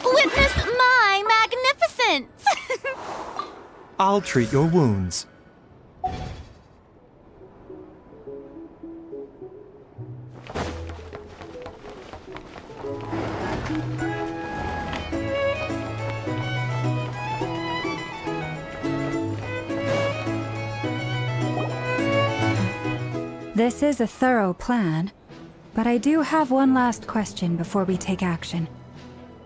Witness my magnificence! I'll treat your wounds. This is a thorough plan, but I do have one last question before we take action.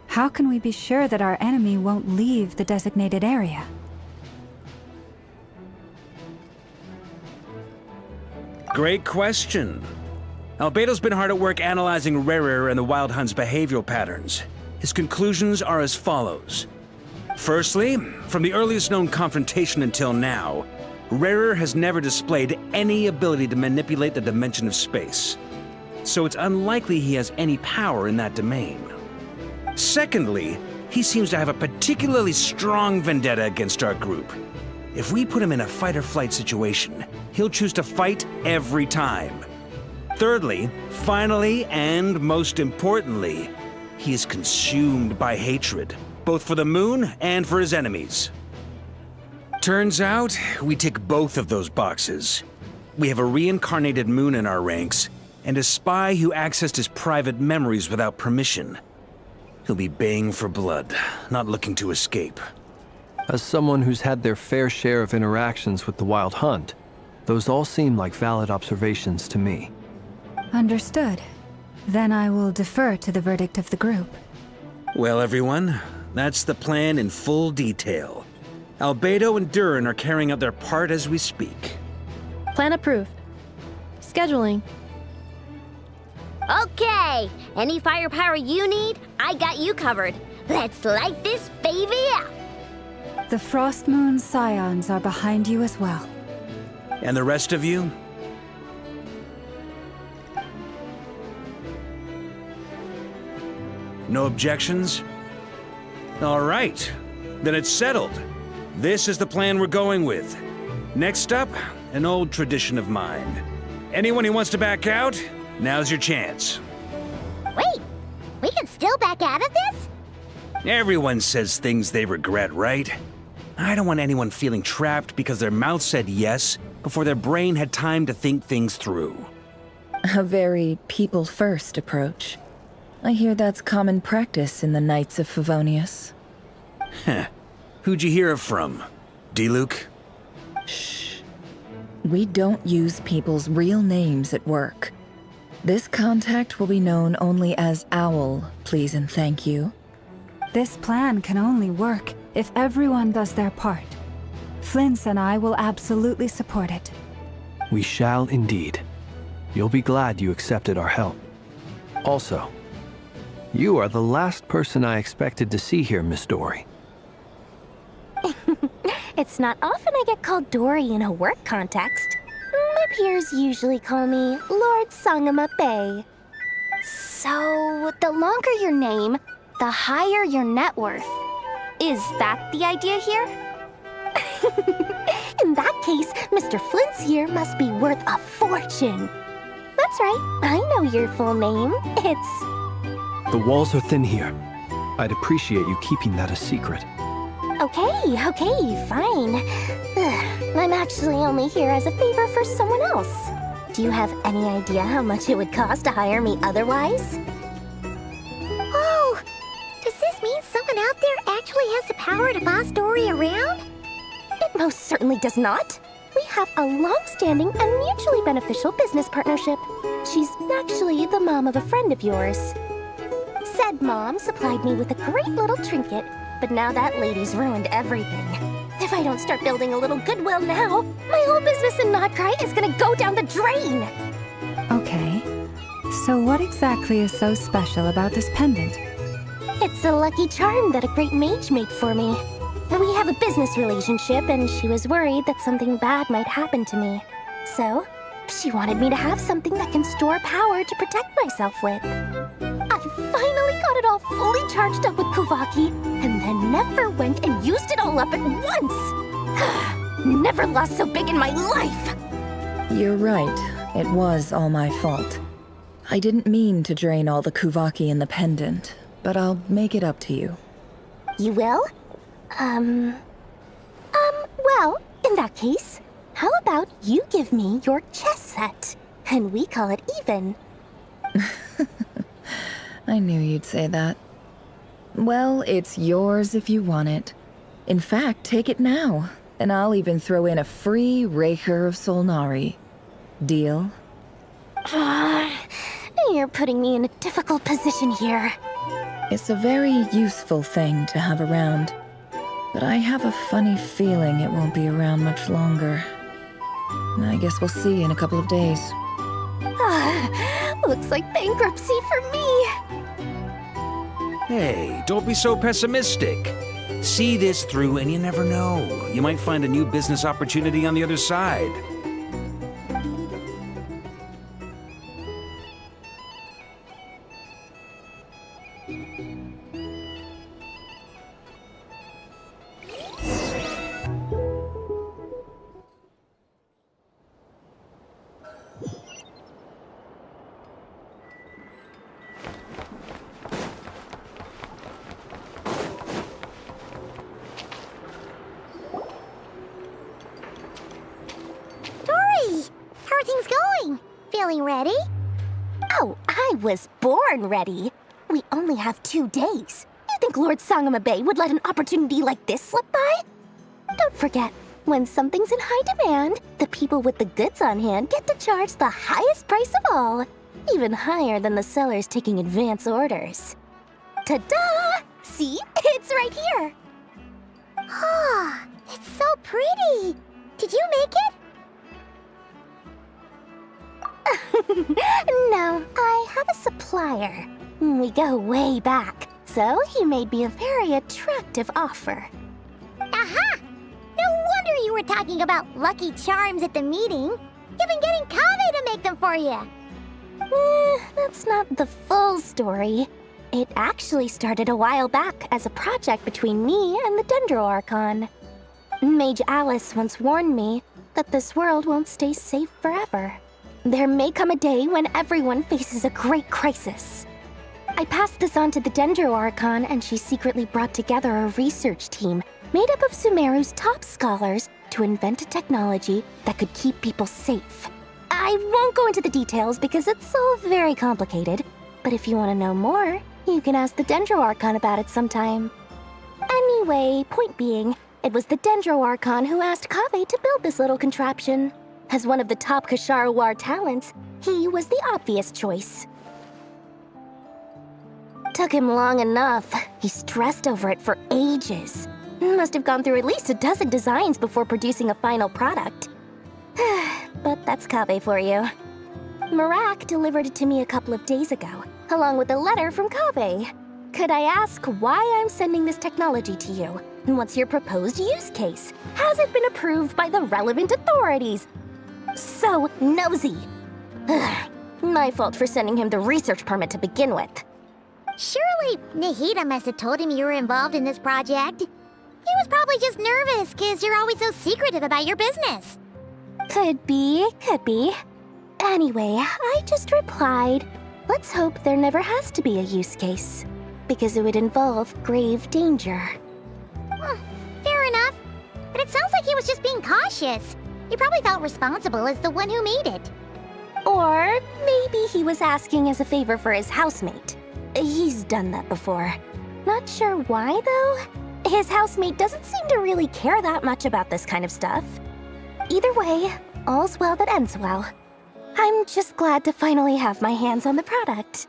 How can we be sure that our enemy won't leave the designated area? Great question. Albedo's been hard at work analyzing Rarer and the Wild Hunt's behavioral patterns. His conclusions are as follows. Firstly, from the earliest known confrontation until now, Rarer has never displayed any ability to manipulate the dimension of space. So it's unlikely he has any power in that domain. Secondly, he seems to have a particularly strong vendetta against our group. If we put him in a fight-or-flight situation, he'll choose to fight every time. Thirdly, finally, and most importantly, he is consumed by hatred, both for the moon and for his enemies. Turns out, we tick both of those boxes. We have a reincarnated moon in our ranks, and a spy who accessed his private memories without permission. He'll be baying for blood, not looking to escape. As someone who's had their fair share of interactions with the Wild Hunt, those all seem like valid observations to me. Understood. Then I will defer to the verdict of the group. Well, everyone, that's the plan in full detail. Albedo and Durin are carrying out their part as we speak. Plan approved. Scheduling. Okay, any firepower you need, I got you covered. Let's light this baby up. The Frost Moon Scions are behind you as well. And the rest of you? No objections? All right, then it's settled. This is the plan we're going with. Next up, an old tradition of mine. Anyone who wants to back out, now's your chance. Wait, we can still back out of this? Everyone says things they regret, right? I don't want anyone feeling trapped because their mouth said yes before their brain had time to think things through. A very people-first approach. I hear that's common practice in the Knights of Favonius. Heh. Who'd you hear it from? D-Luke? Shh. We don't use people's real names at work. This contact will be known only as Owl, please and thank you. This plan can only work if everyone does their part. Flint's and I will absolutely support it. We shall indeed. You'll be glad you accepted our help. Also, you are the last person I expected to see here, Miss Dory. It's not often I get called Dory in a work context. My peers usually call me Lord Sangamape. So, the longer your name, the higher your net worth. Is that the idea here? In that case, Mr. Flint's here must be worth a fortune. That's right, I know your full name. It's... The walls are thin here. I'd appreciate you keeping that a secret. Okay, fine. Ugh, I'm actually only here as a favor for someone else. Do you have any idea how much it would cost to hire me otherwise? Oh, does this mean someone out there actually has the power to boss Dory around? It most certainly does not. We have a long-standing and mutually beneficial business partnership. She's actually the mom of a friend of yours. Said mom supplied me with a great little trinket, but now that lady's ruined everything. If I don't start building a little goodwill now, my whole business in Notcry is gonna go down the drain! Okay. So what exactly is so special about this pendant? It's a lucky charm that a great mage made for me. We have a business relationship, and she was worried that something bad might happen to me. So, she wanted me to have something that can store power to protect myself with. I finally got it all fully charged up with Kuvaki, and then never went and used it all up at once. Never lost so big in my life. You're right. It was all my fault. I didn't mean to drain all the Kuvaki in the pendant, but I'll make it up to you. You will? Well, in that case, how about you give me your chess set, and we call it even? I knew you'd say that. Well, it's yours if you want it. In fact, take it now, and I'll even throw in a free Raker of Solnari. Deal? You're putting me in a difficult position here. It's a very useful thing to have around, but I have a funny feeling it won't be around much longer. I guess we'll see in a couple of days. Looks like bankruptcy for me. Hey, don't be so pessimistic. See this through and you never know. You might find a new business opportunity on the other side. How are things going? Feeling ready? Oh, I was born ready. We only have 2 days. You think Lord Sangamabe would let an opportunity like this slip by? Don't forget, when something's in high demand, the people with the goods on hand get to charge the highest price of all. Even higher than the sellers taking advance orders. Ta-da! See? It's right here. Ah, it's so pretty. Did you make it? No, I have a supplier. We go way back, so he made me a very attractive offer. Aha! No wonder you were talking about Lucky Charms at the meeting. You've been getting Kave to make them for you. That's not the full story. It actually started a while back as a project between me and the Dendro Archon. Mage Alice once warned me that this world won't stay safe forever. There may come a day when everyone faces a great crisis. I passed this on to the Dendro Archon, and she secretly brought together a research team made up of Sumeru's top scholars to invent a technology that could keep people safe. I won't go into the details because it's all very complicated, but if you want to know more, you can ask the Dendro Archon about it sometime. Anyway, point being, it was the Dendro Archon who asked Kave to build this little contraption. As one of the top Kasharawar talents, he was the obvious choice. Took him long enough. He stressed over it for ages. Must have gone through at least a dozen designs before producing a final product. But that's Kave for you. Marak delivered it to me a couple of days ago, along with a letter from Kave. Could I ask why I'm sending this technology to you? And what's your proposed use case? Has it been approved by the relevant authorities? So nosy. My fault for sending him the research permit to begin with. Surely Nahida must have told him you were involved in this project. He was probably just nervous because you're always so secretive about your business. Could be, could be. Anyway, I just replied, let's hope there never has to be a use case, because it would involve grave danger. Well, fair enough. But it sounds like he was just being cautious. He probably felt responsible as the one who made it. Or maybe he was asking as a favor for his housemate. He's done that before. Not sure why, though. His housemate doesn't seem to really care that much about this kind of stuff. Either way, all's well that ends well. I'm just glad to finally have my hands on the product.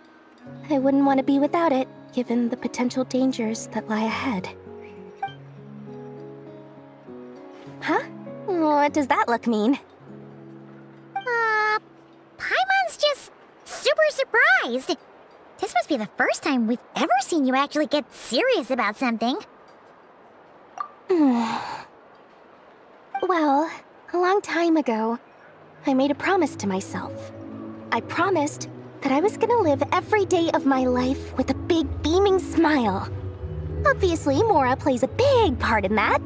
I wouldn't want to be without it, given the potential dangers that lie ahead. Huh? What does that look mean? Paimon's just super surprised. This must be the first time we've ever seen you actually get serious about something. Well, a long time ago, I made a promise to myself. I promised that I was gonna live every day of my life with a big beaming smile smile. Obviously, Mora plays a big part in that.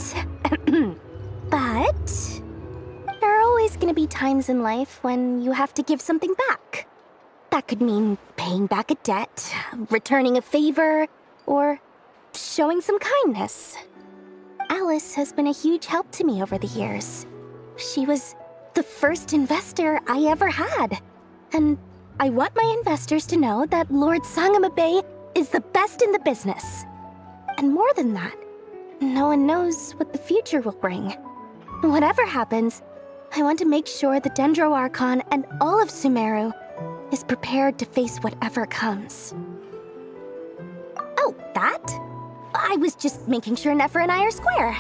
But there are always gonna be times in life when you have to give something back. That could mean paying back a debt, returning a favor, or showing some kindness. Alice has been a huge help to me over the years. She was the first investor I ever had. And I want my investors to know that Lord Sangamabe is the best in the business. And more than that, no one knows what the future will bring. Whatever happens, I want to make sure the Dendro Archon and all of Sumeru is prepared to face whatever comes. Oh, that? I was just making sure Nefer and I are square.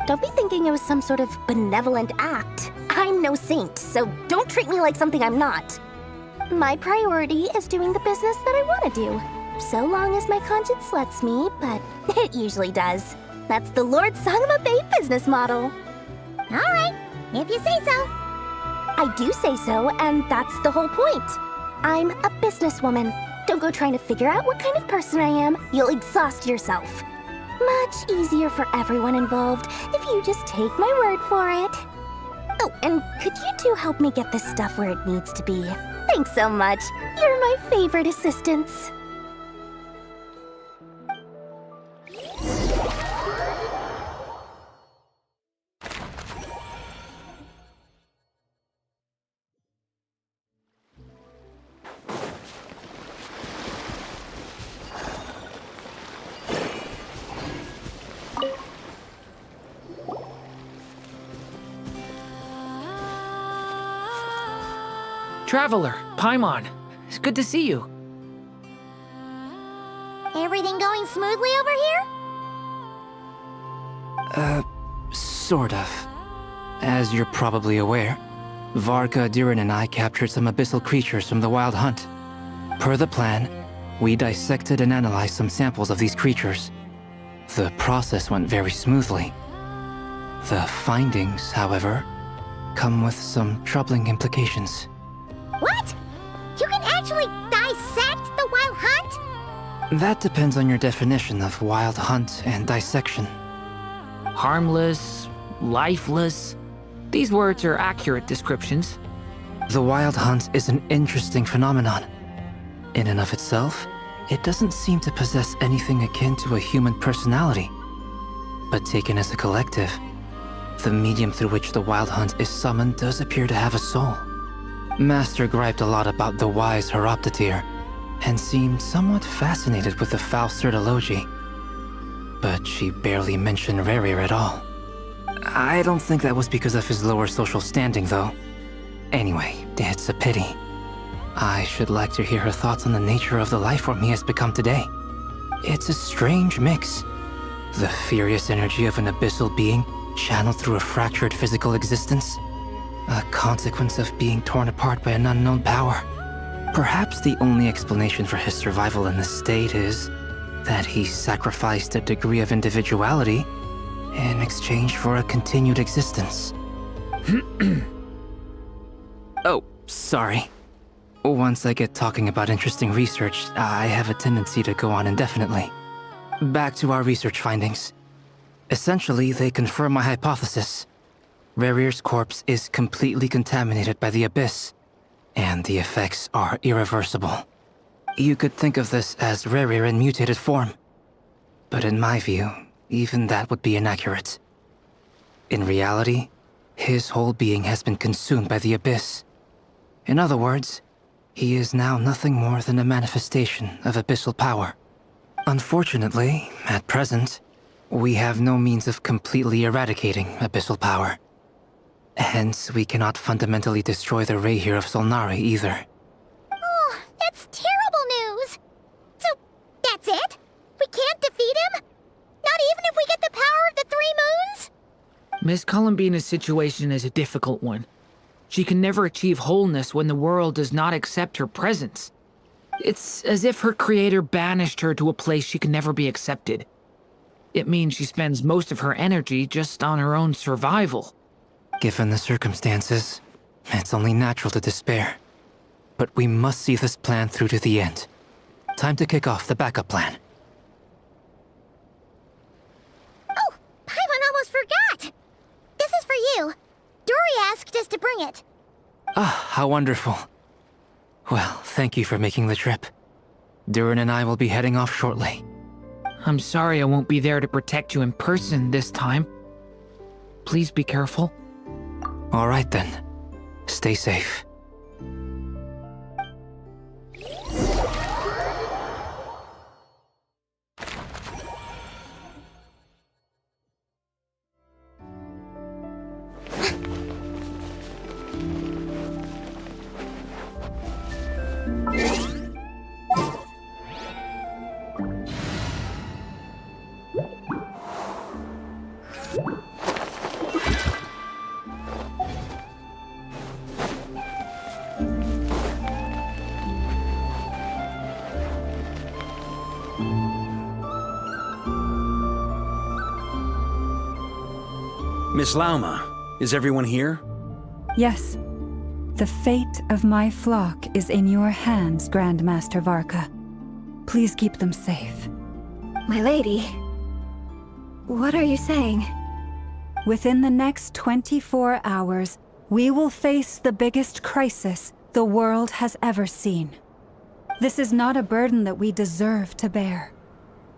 Don't be thinking it was some sort of benevolent act. I'm no saint, so don't treat me like something I'm not. My priority is doing the business that I want to do, so long as my conscience lets me, but it usually does. That's the Lord Sangamabe business model. Alright, if you say so. I do say so, and that's the whole point. I'm a businesswoman. Don't go trying to figure out what kind of person I am. You'll exhaust yourself. Much easier for everyone involved if you just take my word for it. Oh, and could you two help me get this stuff where it needs to be? Thanks so much. You're my favorite assistants. Traveler, Paimon, it's good to see you. Everything going smoothly over here? Sort of. As you're probably aware, Varka, Diren, and I captured some abyssal creatures from the Wild Hunt. Per the plan, we dissected and analyzed some samples of these creatures. The process went very smoothly. The findings, however, come with some troubling implications. What? You can actually dissect the Wild Hunt? That depends on your definition of Wild Hunt and dissection. Harmless, lifeless. These words are accurate descriptions. The Wild Hunt is an interesting phenomenon. In and of itself, it doesn't seem to possess anything akin to a human personality. But taken as a collective, the medium through which the Wild Hunt is summoned does appear to have a soul. Master griped a lot about the wise Horoptotire, and seemed somewhat fascinated with the Fausted Elegy. But she barely mentioned Rerir at all. I don't think that was because of his lower social standing, though. Anyway, it's a pity. I should like to hear her thoughts on the nature of the life form he has become today. It's a strange mix. The furious energy of an abyssal being channeled through a fractured physical existence. A consequence of being torn apart by an unknown power. Perhaps the only explanation for his survival in this state is that he sacrificed a degree of individuality in exchange for a continued existence. Oh, sorry. Once I get talking about interesting research, I have a tendency to go on indefinitely. Back to our research findings. Essentially, they confirm my hypothesis. Rerir's corpse is completely contaminated by the Abyss, and the effects are irreversible. You could think of this as Rerir in mutated form. But in my view, even that would be inaccurate. In reality, his whole being has been consumed by the Abyss. In other words, he is now nothing more than a manifestation of abyssal power. Unfortunately, at present, we have no means of completely eradicating abyssal power. Hence, we cannot fundamentally destroy the Rayhir of Solnari either. Oh, that's terrible news! So, that's it? We can't defeat him? Not even if we get the power of the Three Moons? Miss Columbina's situation is a difficult one. She can never achieve wholeness when the world does not accept her presence. It's as if her creator banished her to a place she can never be accepted. It means she spends most of her energy just on her own survival. Given the circumstances, it's only natural to despair. But we must see this plan through to the end. time to kick off the backup plan. Oh, Paimon almost forgot! This is for you. Dory asked us to bring it. Ah, how wonderful. Well, thank you for making the trip. Durin and I will be heading off shortly. I'm sorry I won't be there to protect you in person this time. Please be careful. All right then. Stay safe. Miss Lauma, is everyone here? Yes. The fate of my flock is in your hands, Grandmaster Varka. Please keep them safe. My lady, what are you saying? Within the next 24 hours, we will face the biggest crisis the world has ever seen. This is not a burden that we deserve to bear,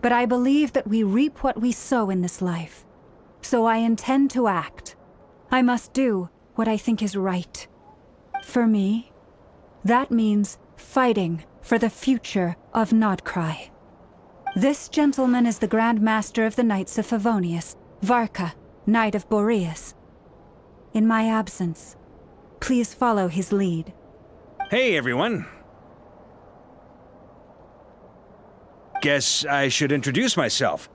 but I believe that we reap what we sow in this life. So I intend to act. I must do what I think is right. For me, that means fighting for the future of Nodcry. This gentleman is the Grand Master of the Knights of Favonius, Varka, Knight of Boreas. In my absence, please follow his lead. Hey, everyone. Guess I should introduce myself.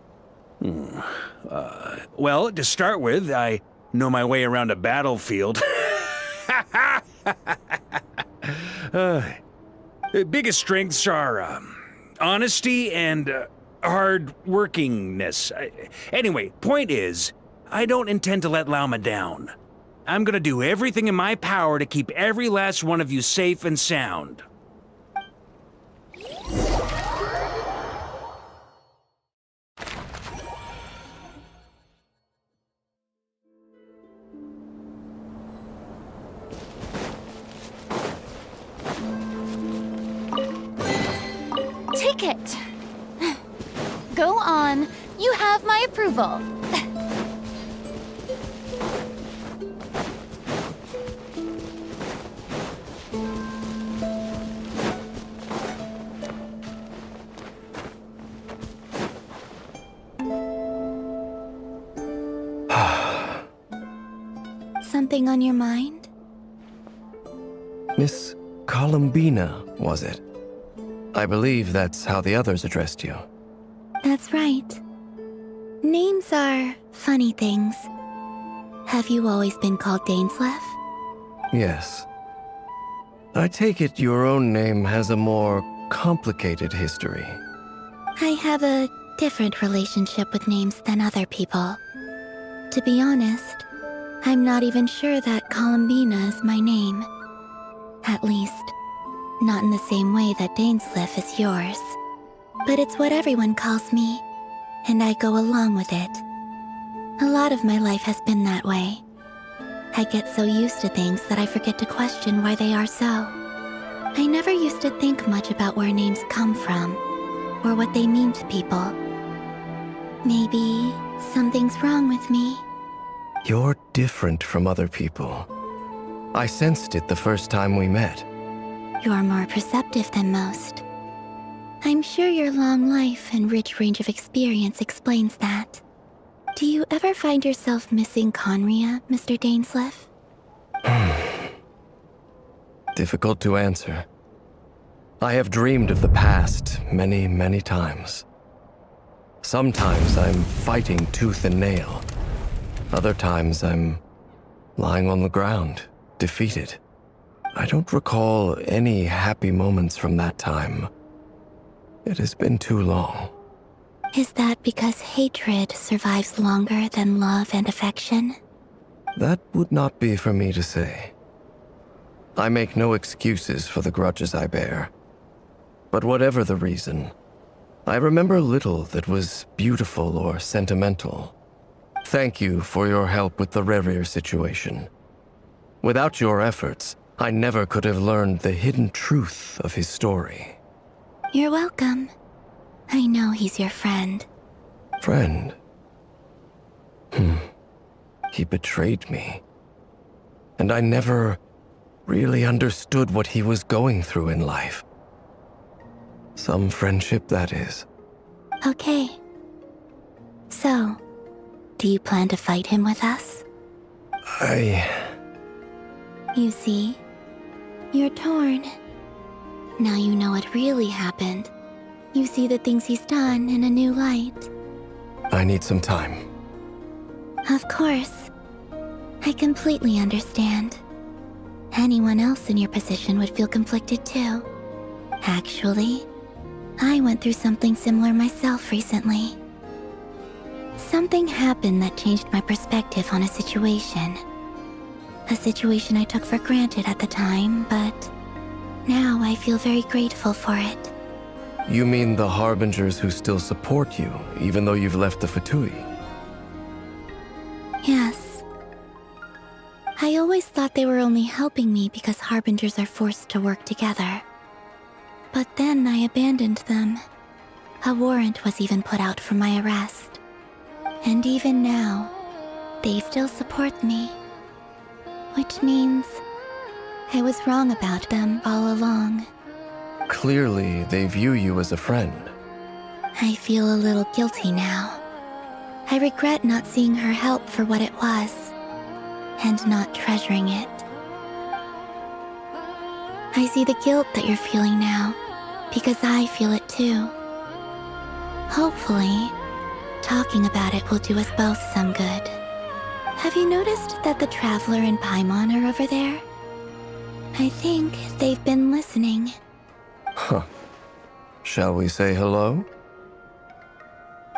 Well, to start with, I know my way around a battlefield. Biggest strengths are honesty and hard-workingness. Anyway, point is, I don't intend to let Lauma down. I'm gonna do everything in my power to keep every last one of you safe and sound. Take it. Go on. You have my approval. Something on your mind? Miss Columbina, was it? I believe that's how the others addressed you. That's right. Names are funny things. Have you always been called Dainsleif? Yes. I take it your own name has a more complicated history. I have a different relationship with names than other people. To be honest, I'm not even sure that Columbina is my name. At least, not in the same way that Dainsleif is yours. But it's what everyone calls me, and I go along with it. A lot of my life has been that way. I get so used to things that I forget to question why they are so. I never used to think much about where names come from, or what they mean to people. Maybe something's wrong with me. You're different from other people. I sensed it the first time we met. You're more perceptive than most. I'm sure your long life and rich range of experience explains that. Do you ever find yourself missing Conria, Mr. Dainsleif? Difficult to answer. I have dreamed of the past many, many times. Sometimes I'm fighting tooth and nail. Other times I'm lying on the ground, defeated. I don't recall any happy moments from that time. It has been too long. Is that because hatred survives longer than love and affection? That would not be for me to say. I make no excuses for the grudges I bear. But whatever the reason, I remember little that was beautiful or sentimental. Thank you for your help with the Rerir situation. Without your efforts, I never could have learned the hidden truth of his story. You're welcome. I know he's your friend. Friend? He betrayed me. And I never really understood what he was going through in life. Some friendship, that is. Okay. So, do you plan to fight him with us? You see, you're torn. Now you know what really happened. You see the things he's done in a new light. I need some time. Of course. I completely understand. Anyone else in your position would feel conflicted too. Actually, I went through something similar myself recently. Something happened that changed my perspective on a situation. A situation I took for granted at the time, but now I feel very grateful for it. You mean the Harbingers who still support you, even though you've left the Fatui? Yes. I always thought they were only helping me because Harbingers are forced to work together. But then I abandoned them. A warrant was even put out for my arrest. And even now, they still support me. Which means I was wrong about them all along. Clearly, they view you as a friend. I feel a little guilty now. I regret not seeing her help for what it was, and not treasuring it. I see the guilt that you're feeling now, because I feel it too. Hopefully, talking about it will do us both some good. Have you noticed that the Traveler and Paimon are over there? I think they've been listening. Huh. Shall we say hello?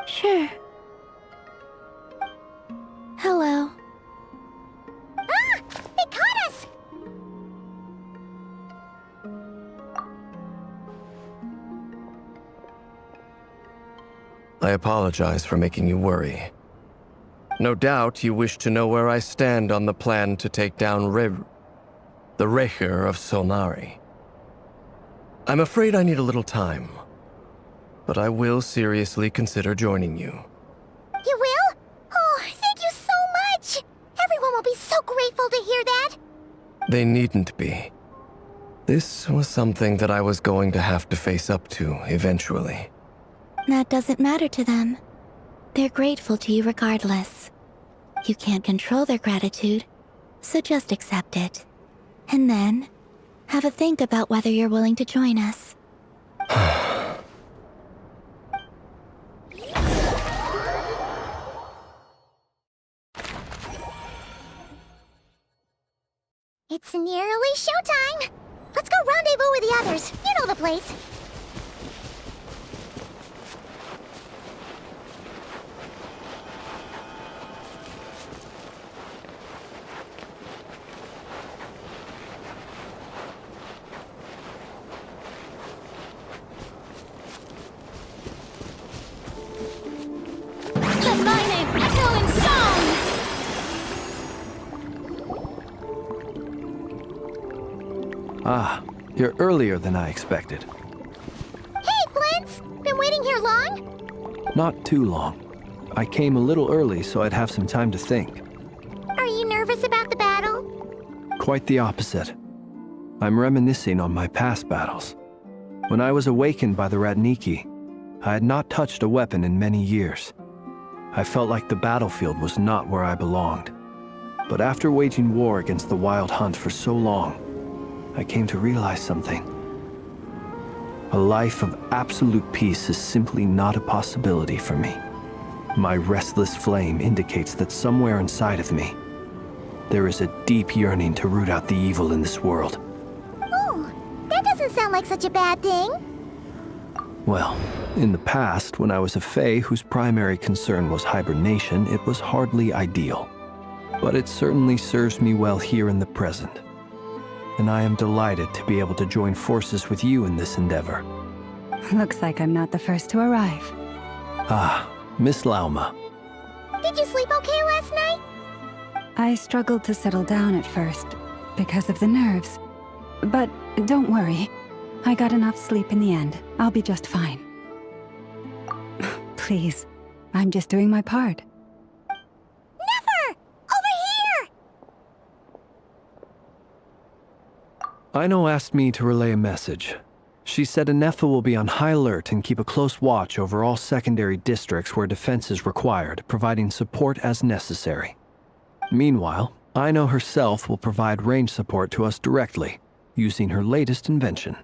Sure. Hello. Ah! They caught us! I apologize for making you worry. No doubt you wish to know where I stand on the plan to take down the Rerir of Solnari. I'm afraid I need a little time, but I will seriously consider joining you. You will? Oh, thank you so much! Everyone will be so grateful to hear that! They needn't be. This was something that I was going to have to face up to eventually. That doesn't matter to them. They're grateful to you regardless. You can't control their gratitude, so just accept it. And then, have a think about whether you're willing to join us. It's nearly showtime! Let's go rendezvous with the others. You know the place. The mining echoing song! Ah, you're earlier than I expected. Hey, Flint's! Been waiting here long? Not too long. I came a little early so I'd have some time to think. Are you nervous about the battle? Quite the opposite. I'm reminiscing on my past battles. When I was awakened by the Ratniki, I had not touched a weapon in many years. I felt like the battlefield was not where I belonged. But after waging war against the Wild Hunt for so long, I came to realize something. A life of absolute peace is simply not a possibility for me. My restless flame indicates that somewhere inside of me, there is a deep yearning to root out the evil in this world. Oh, that doesn't sound like such a bad thing. Well, in the past, when I was a Fae whose primary concern was hibernation, it was hardly ideal. But it certainly serves me well here in the present. And I am delighted to be able to join forces with you in this endeavor. Looks like I'm not the first to arrive. Ah, Miss Lauma. Did you sleep okay last night? I struggled to settle down at first because of the nerves. But don't worry. I got enough sleep in the end. I'll be just fine. Please, I'm just doing my part. Never! Over here! Aino asked me to relay a message. She said Anefa will be on high alert and keep a close watch over all secondary districts where defense is required, providing support as necessary. Meanwhile, Aino herself will provide range support to us directly, using her latest invention.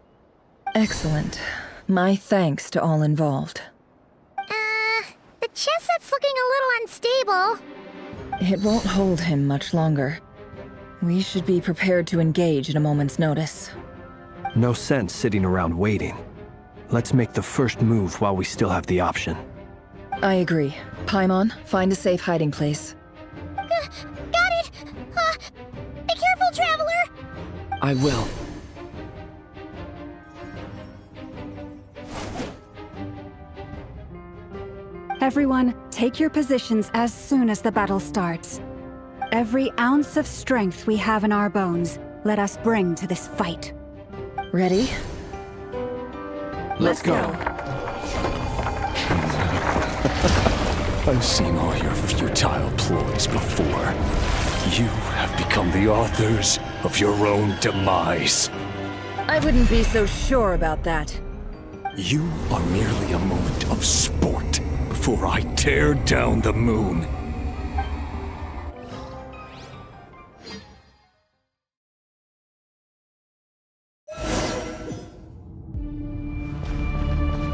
Excellent. My thanks to all involved. The chess set's looking a little unstable. It won't hold him much longer. We should be prepared to engage at a moment's notice. No sense sitting around waiting. Let's make the first move while we still have the option. I agree. Paimon, find a safe hiding place. Got it! Be careful, Traveler! I will. Everyone, take your positions as soon as the battle starts. Every ounce of strength we have in our bones, let us bring to this fight. Ready? Let's go. I've seen all your futile ploys before. You have become the authors of your own demise. I wouldn't be so sure about that. You are merely a moment of sport before I tear down the moon.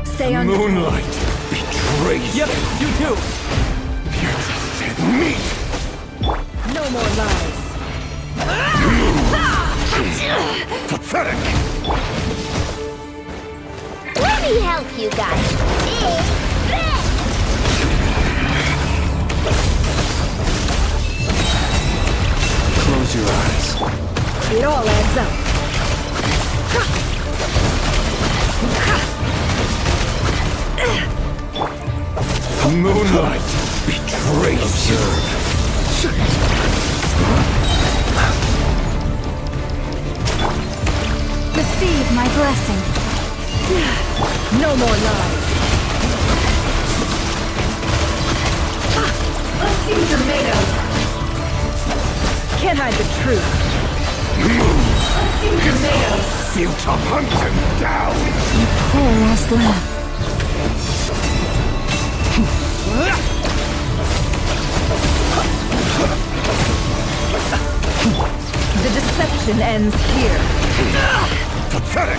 Stay on. Moonlight betrays Yep, you too! you. Me! No more lies. Pathetic! Let me help you guys. Close your eyes. It all adds up. Moonlight betrays you. Receive my blessing. No more lies. Let's see what you're made of. Can't hide the truth. Let's see what you're made of. You to hunt him down! Poor lost lamb. The deception ends here. Pathetic!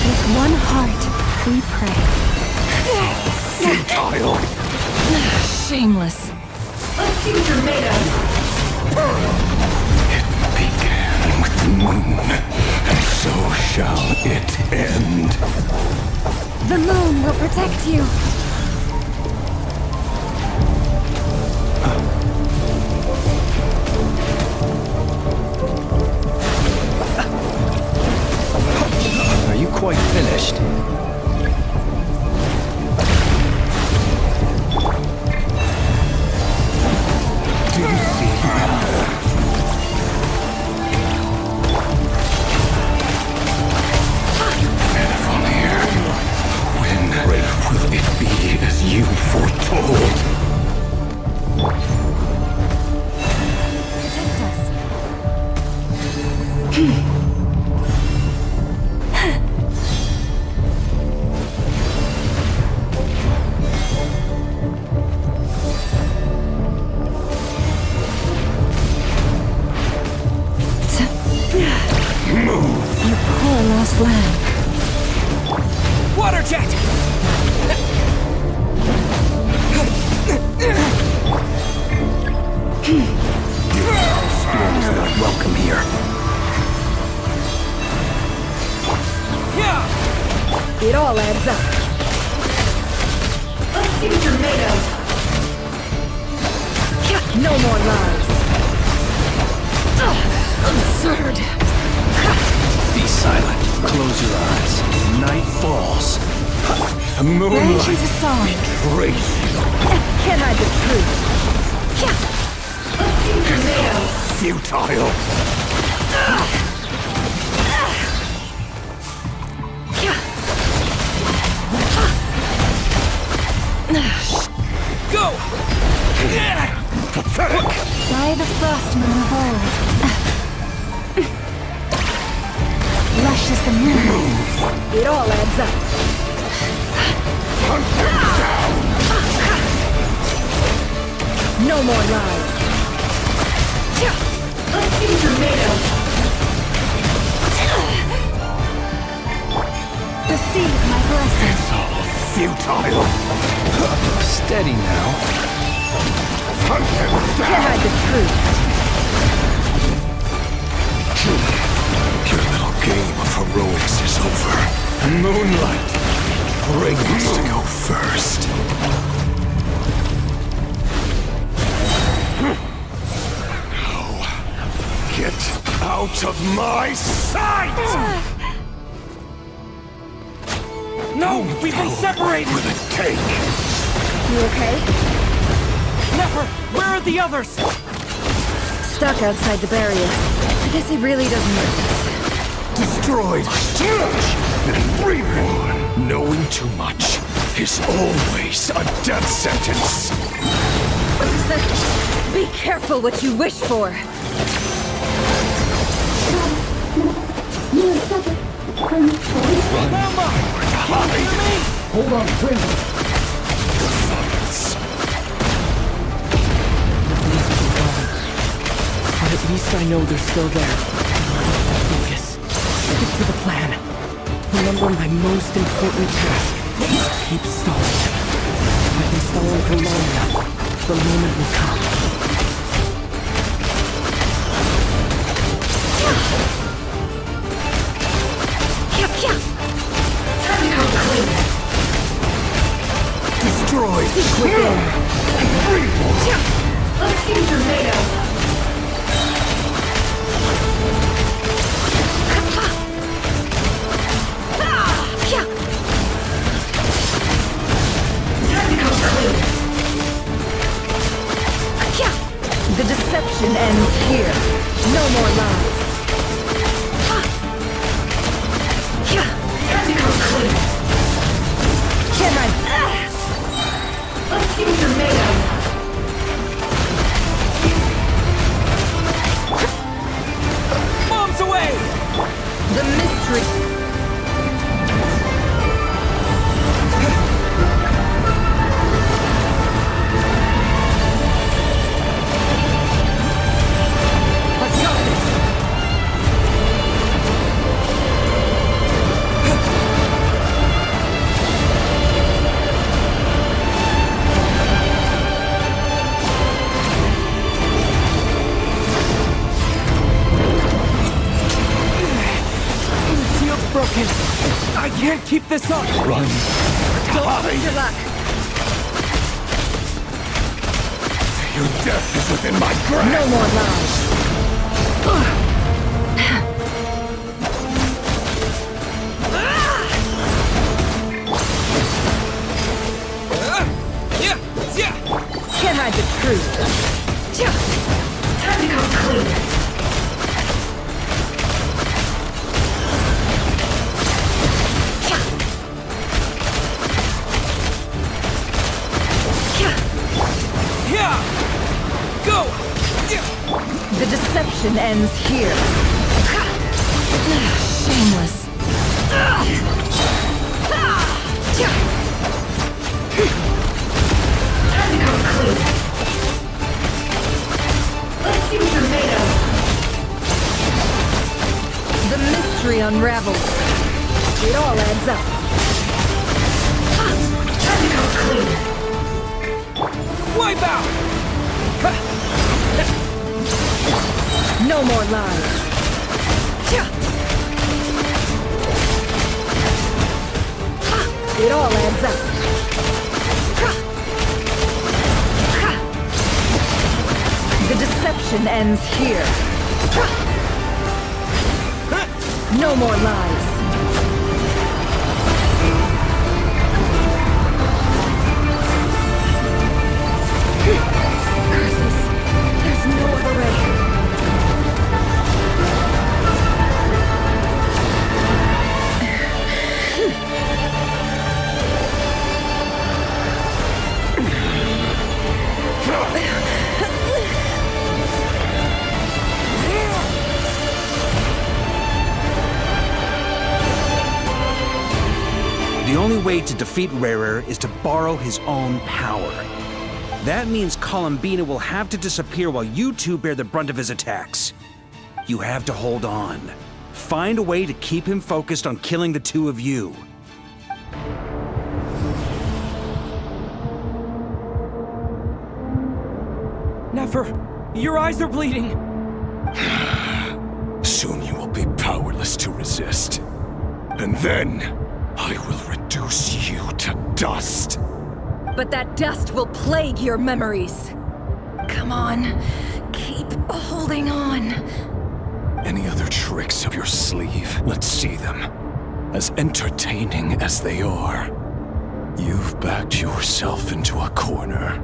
With one heart, we pray. Futile! Shameless. Let's see what you're made of. It began with the moon, and so shall it end. The moon will protect you. Are you quite finished? Do you see now? Pitiful here. When great will it be as you foretold? Protect us. You poor lost lamb. Water jet! Storm is not welcome here. Yeah! It all adds up. Let's see what you're made of. No more lies. Absurd. Be silent. Close your eyes. Night falls. Rage Moonlight into song. betrays you. Can't hide the truth. Futile. Go! Pathetic. By the frost moon of old. Lush as the moon. It all adds up. Hunt him down. No more lies. Let's see what you're made of. Receive my blessing. Futile. Steady now. Hunt him Can't down. hide the truth. Your little game of heroics is over. Moonlight. Ring needs to go first. Now, get out of my sight! No! We've been separated! Will it take? You okay? Never! Where are the others? Stuck outside the barrier. I guess he really doesn't like us. Destroyed church and reborn. Knowing too much is always a death sentence. Be careful what you wish for. Hold on, Prince. But at least I know they're still there. Focus. Stick to the plan. Remember my most important task. Keep stalling them. If I've been stalling for long enough, the moment will come. Destroyed Within. reborn. Let's see what you're made of. The deception ends here. No more lies. Can I? Let's see what you're made of. Bombs away! The mystery. Broken. I can't keep this up. Run. Don't lose your luck. Your death is within my grasp. No more lies. Can't hide the truth. Time to come clean. Go! The deception ends here. Shameless. Time to come clean. Let's see what you're made of. The mystery unravels. It all adds up. Time to come clean. Wipe out! No more lies. It all adds up. The deception ends here. No more lies. way to defeat Rarer is to borrow his own power. That means Columbina will have to disappear while you two bear the brunt of his attacks. You have to hold on. Find a way to keep him focused on killing the two of you. Never. Your eyes are bleeding. Soon you will be powerless to resist. And then, I will reduce you to dust. But that dust will plague your memories. Come on, keep holding on. Any other tricks up your sleeve? Let's see them. As entertaining as they are, you've backed yourself into a corner.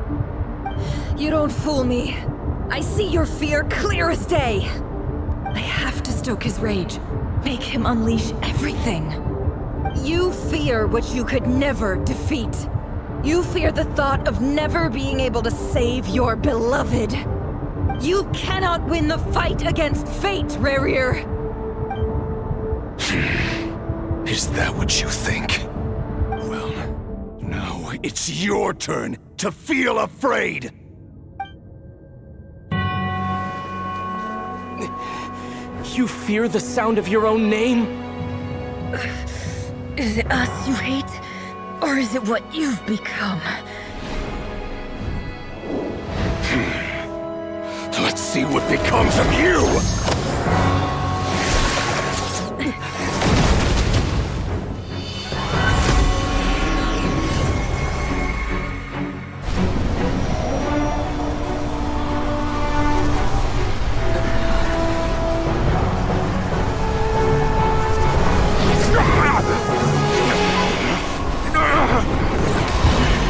You don't fool me. I see your fear clear as day. I have to stoke his rage. Make him unleash everything. You fear what you could never defeat. You fear the thought of never being able to save your beloved. You cannot win the fight against fate, Rarir. Is that what you think? Well, now it's your turn to feel afraid! You fear the sound of your own name? Is it us you hate? Or is it what you've become? Let's see what becomes of you!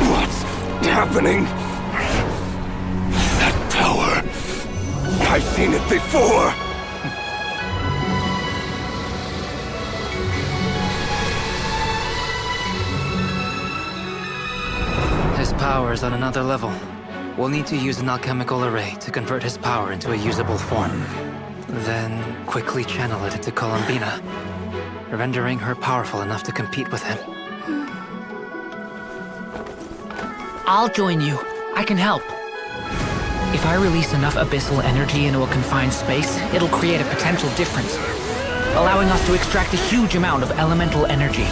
What's happening? That power. I've seen it before. His power is on another level. We'll need to use an alchemical array to convert his power into a usable form. Then quickly channel it into Columbina, rendering her powerful enough to compete with him. I'll join you. I can help. If I release enough abyssal energy into a confined space, it'll create a potential difference, allowing us to extract a huge amount of elemental energy.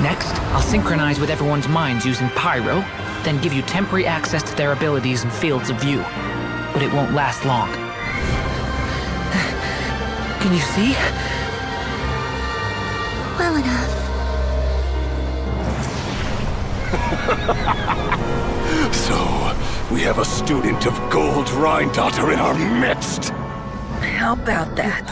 Next, I'll synchronize with everyone's minds using Pyro, then give you temporary access to their abilities and fields of view. But it won't last long. Can you see? Well enough. So, we have a student of Gold Rhine-Daughter in our midst! How about that?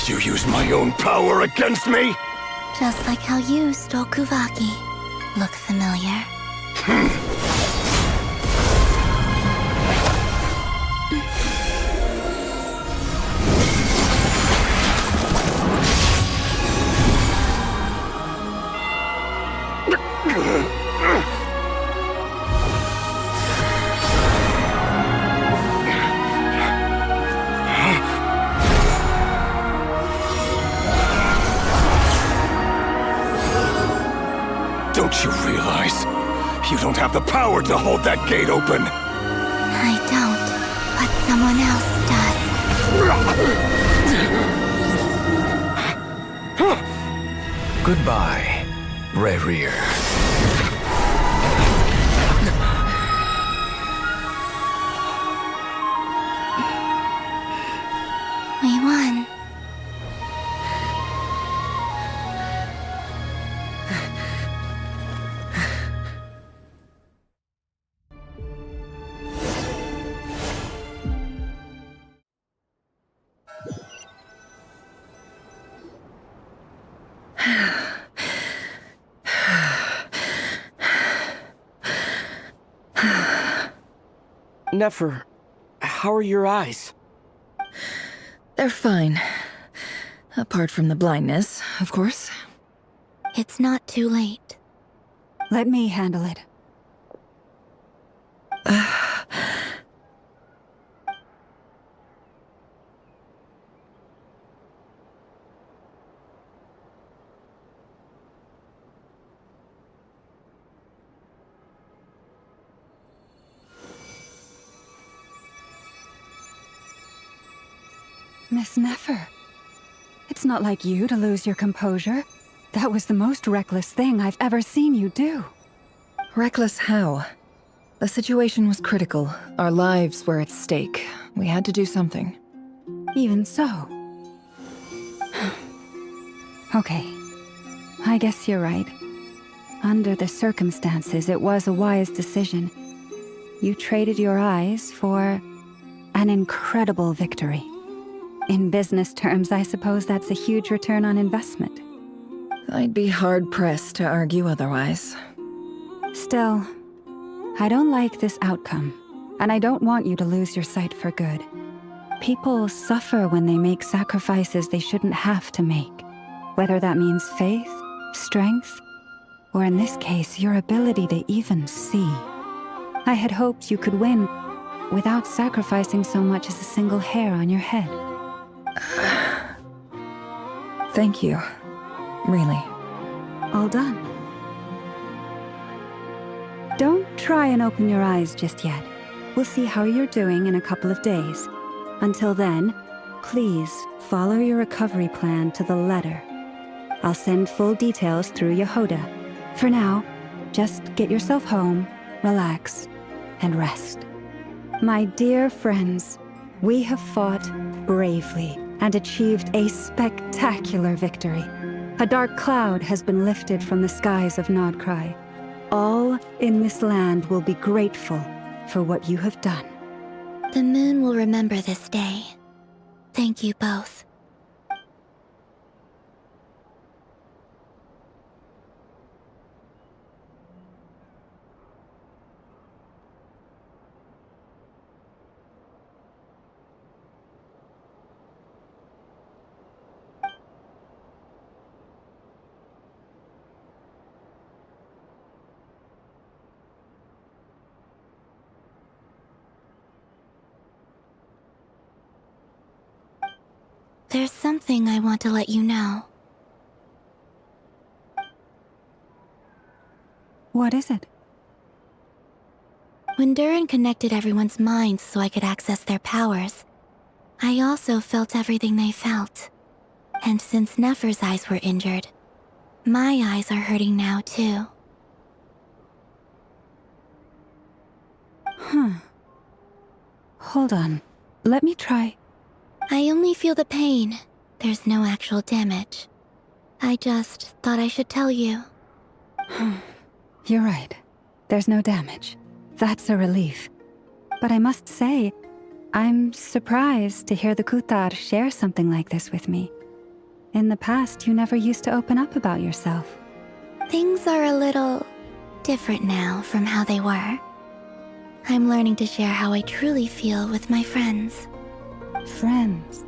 You use my own power against me? Just like how you stole Kuvaki. Look familiar? Don't you realize? You don't have the power to hold that gate open! I don't, but someone else does. Goodbye, Rarir. We won. Nefer, how are your eyes? They're fine. Apart from the blindness, of course. It's not too late. Let me handle it. Miss Nefer, it's not like you to lose your composure. That was the most reckless thing I've ever seen you do. Reckless how? The situation was critical. Our lives were at stake. We had to do something. Even so. Okay. I guess you're right. Under the circumstances, it was a wise decision. You traded your eyes for an incredible victory. In business terms, I suppose that's a huge return on investment. I'd be hard-pressed to argue otherwise. Still, I don't like this outcome, and I don't want you to lose your sight for good. People suffer when they make sacrifices they shouldn't have to make, whether that means faith, strength, or in this case, your ability to even see. I had hoped you could win without sacrificing so much as a single hair on your head. Thank you. Really. All done. Don't try and open your eyes just yet. We'll see how you're doing in a couple of days. Until then, please follow your recovery plan to the letter. I'll send full details through Yehoda. For now, just get yourself home, relax, and rest. My dear friends, we have fought bravely and achieved a spectacular victory. A dark cloud has been lifted from the skies of Nodcry. All in this land will be grateful for what you have done. The moon will remember this day. Thank you both. There's something I want to let you know. What is it? When Durin connected everyone's minds so I could access their powers, I also felt everything they felt. And since Nefer's eyes were injured, my eyes are hurting now too. Huh. Hold on. Let me try. I only feel the pain. There's no actual damage. I just thought I should tell you. You're right. There's no damage. That's a relief. But I must say, I'm surprised to hear the Kutar share something like this with me. In the past, you never used to open up about yourself. Things are a little different now from how they were. I'm learning to share how I truly feel with my friends. Friends.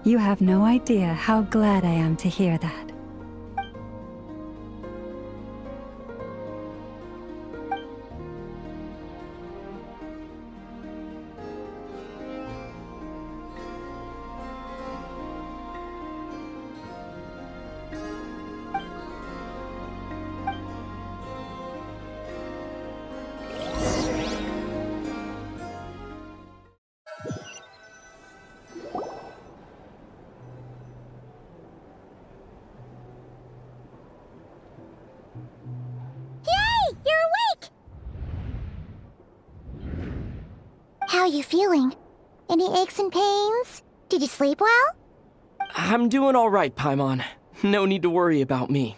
You have no idea how glad I am to hear that. How you feeling? Any aches and pains? Did you sleep well? I'm doing all right, Paimon. No need to worry about me.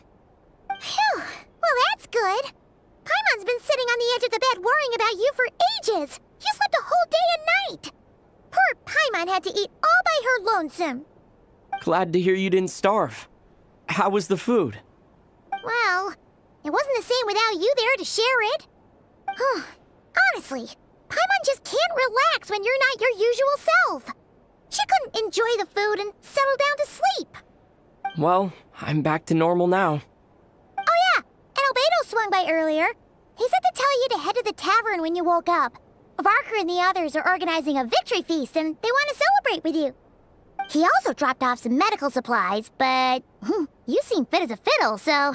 Phew! Well, that's good. Paimon's been sitting on the edge of the bed worrying about you for ages. You slept a whole day and night. Poor Paimon had to eat all by her lonesome. Glad to hear you didn't starve. How was the food? Well, it wasn't the same without you there to share it. Honestly, Paimon just can't relax when you're not your usual self. She couldn't enjoy the food and settle down to sleep. Well, I'm back to normal now. Oh yeah, and Albedo swung by earlier. He said to tell you to head to the tavern when you woke up. Varker and the others are organizing a victory feast and they want to celebrate with you. He also dropped off some medical supplies, but you seem fit as a fiddle, so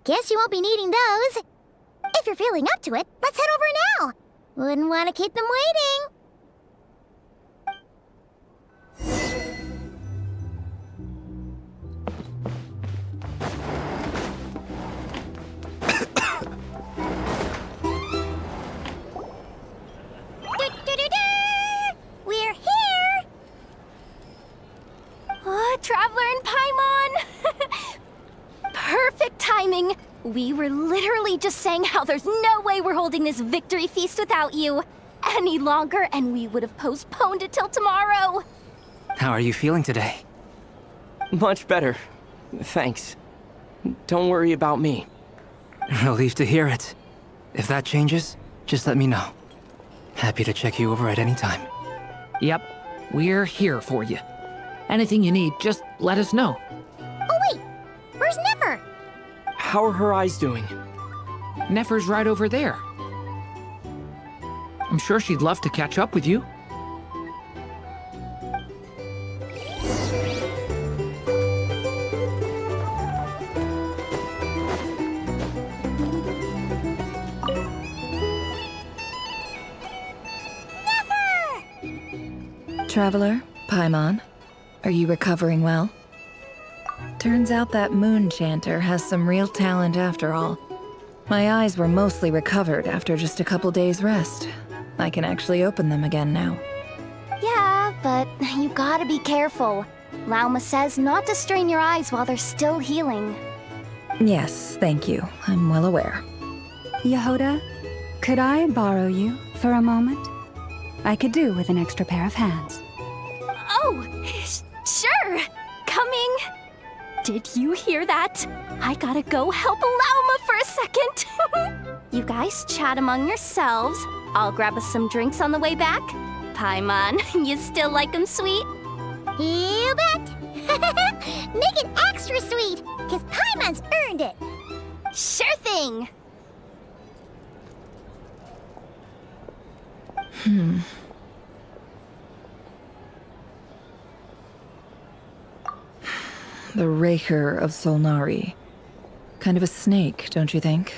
guess you won't be needing those. If you're feeling up to it, let's head over now. Wouldn't want to keep them waiting. We're here! Traveler and Paimon! Perfect timing! We were literally just saying how there's no way we're holding this victory feast without you any longer, and we would have postponed it till tomorrow. How are you feeling today? Much better. Thanks. Don't worry about me. Relieved to hear it. If that changes, just let me know. Happy to check you over at any time. Yep, we're here for you. Anything you need, just let us know. Oh wait, where's Nefer? How are her eyes doing? Nefer's right over there. I'm sure she'd love to catch up with you. Traveler, Paimon, are you recovering well? Turns out that moon chanter has some real talent after all. My eyes were mostly recovered after just a couple days' rest. I can actually open them again now. Yeah, but you gotta be careful. Lauma says not to strain your eyes while they're still healing. Yes, thank you. I'm well aware. Yehoda, could I borrow you for a moment? I could do with an extra pair of hands. Oh, sure! Coming! Did you hear that? I gotta go help Lauma for a second. You guys chat among yourselves. I'll grab us some drinks on the way back. Paimon, you still like 'em sweet? You bet! Make it extra sweet, because Paimon's earned it. Sure thing! The Raker of Solnari. Kind of a snake, don't you think?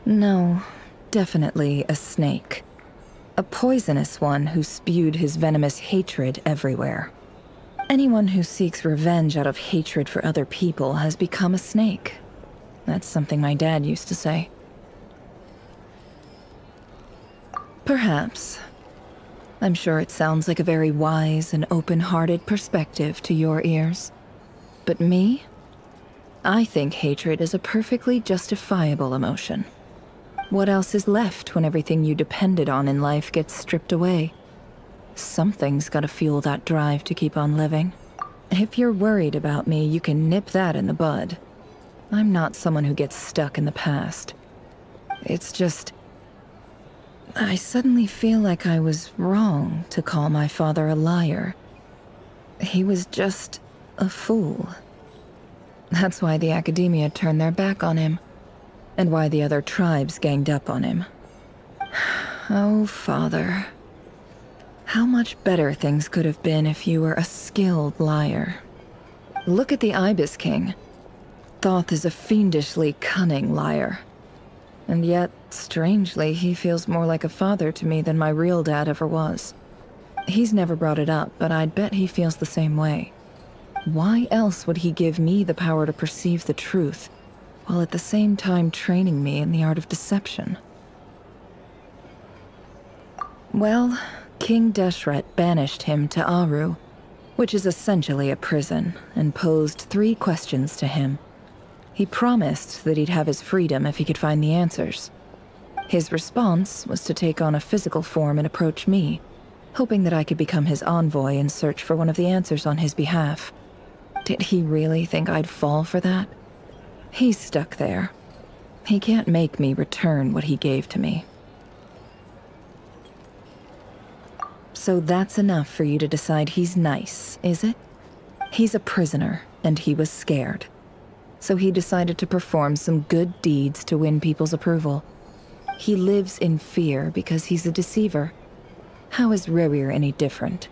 No, definitely a snake. A poisonous one who spewed his venomous hatred everywhere. Anyone who seeks revenge out of hatred for other people has become a snake. That's something my dad used to say. Perhaps. I'm sure it sounds like a very wise and open-hearted perspective to your ears. But me? I think hatred is a perfectly justifiable emotion. What else is left when everything you depended on in life gets stripped away? Something's gotta fuel that drive to keep on living. If you're worried about me, you can nip that in the bud. I'm not someone who gets stuck in the past. It's just... I suddenly feel like I was wrong to call my father a liar. He was just a fool. That's why the academia turned their back on him, and why the other tribes ganged up on him. Oh, father. How much better things could have been if you were a skilled liar. Look at the Ibis King. Thoth is a fiendishly cunning liar. And yet, strangely, he feels more like a father to me than my real dad ever was. He's never brought it up, but I'd bet he feels the same way. Why else would he give me the power to perceive the truth, while at the same time training me in the art of deception? Well, King Deshret banished him to Aru, which is essentially a prison, and posed 3 questions to him. He promised that he'd have his freedom if he could find the answers. His response was to take on a physical form and approach me, hoping that I could become his envoy and search for one of the answers on his behalf. Did he really think I'd fall for that? He's stuck there. He can't make me return what he gave to me. So that's enough for you to decide he's nice, is it? He's a prisoner, and he was scared. So he decided to perform some good deeds to win people's approval. He lives in fear because he's a deceiver. How is Rerir any different?